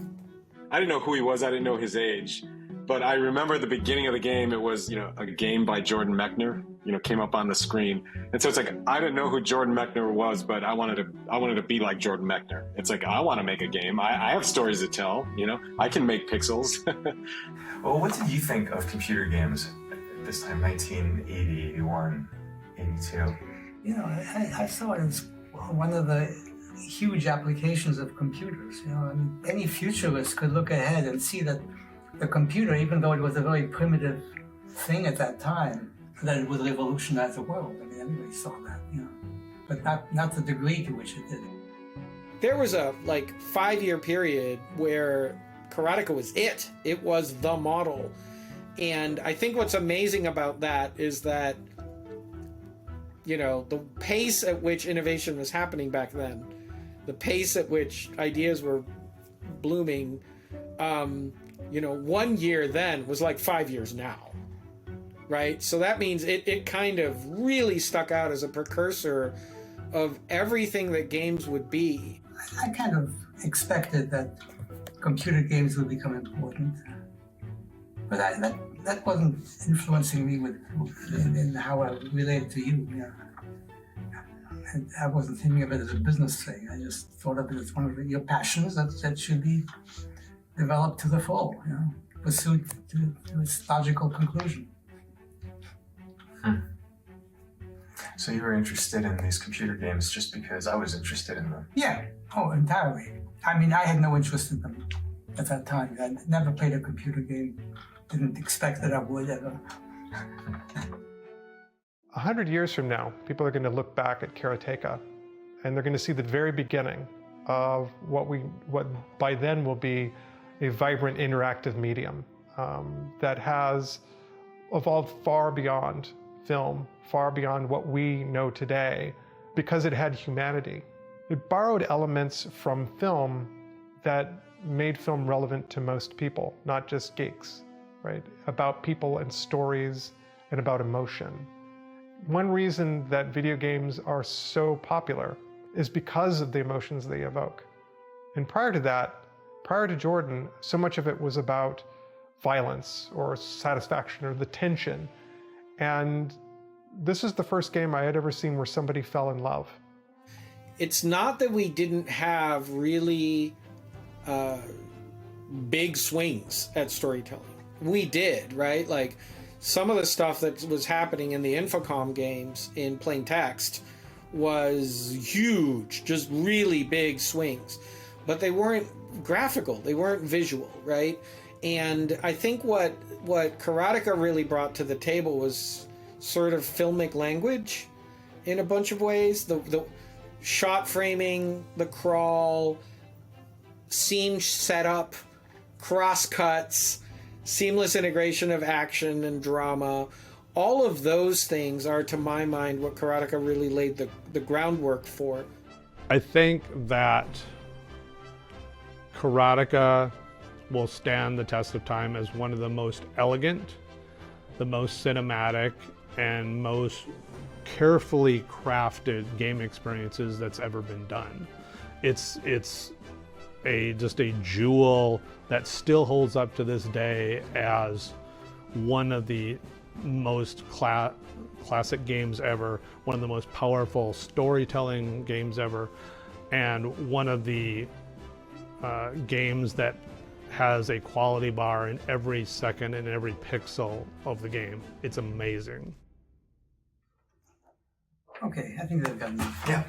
I didn't know who he was. I didn't know his age. But I remember the beginning of the game, it was, a game by Jordan Mechner, came up on the screen. And so it's like, I didn't know who Jordan Mechner was, but I wanted to be like Jordan Mechner. It's like, I want to make a game. I have stories to tell, I can make pixels. Well, what did you think of computer games at this time, 1980, 81, 82? I saw it as one of the huge applications of computers. Any futurist could look ahead and see that the computer, even though it was a very primitive thing at that time, that it would revolutionize the world. I mean, everybody saw that, but not the degree to which it did. There was a 5-year period where Karateka was it. It was the model. And I think what's amazing about that is that, the pace at which innovation was happening back then, the pace at which ideas were blooming, 1 year then was like 5 years now, right? So that means it kind of really stuck out as a precursor of everything that games would be. I kind of expected that computer games would become important, but that wasn't influencing me in how I related to you. I wasn't thinking of it as a business thing. I just thought of it as one of your passions that should be developed to the full, pursued to its logical conclusion. So you were interested in these computer games just because I was interested in them? Yeah, entirely. I mean, I had no interest in them at that time. I never played a computer game. Didn't expect that I would ever. 100 years from now, people are going to look back at Karateka, and they're going to see the very beginning of what by then will be a vibrant interactive medium that has evolved far beyond film, far beyond what we know today, because it had humanity. It borrowed elements from film that made film relevant to most people, not just geeks, right? About people and stories and about emotion. One reason that video games are so popular is because of the emotions they evoke. And prior to that, prior to Jordan, so much of it was about violence or satisfaction or the tension. And this is the first game I had ever seen where somebody fell in love. It's not that we didn't have really big swings at storytelling. We did, right? Like some of the stuff that was happening in the Infocom games in plain text was huge, just really big swings. But they weren't graphical, they weren't visual, right? And I think what Karateka really brought to the table was sort of filmic language in a bunch of ways. The shot framing, the crawl, scene setup, cross cuts, seamless integration of action and drama. All of those things are, to my mind, what Karateka really laid the groundwork for. I think that Karateka will stand the test of time as one of the most elegant, the most cinematic, and most carefully crafted game experiences that's ever been done. It's just a jewel that still holds up to this day as one of the most classic games ever, one of the most powerful storytelling games ever, and one of the games that has a quality bar in every second and every pixel of the game. It's amazing. Okay, I think they've got enough. Yeah.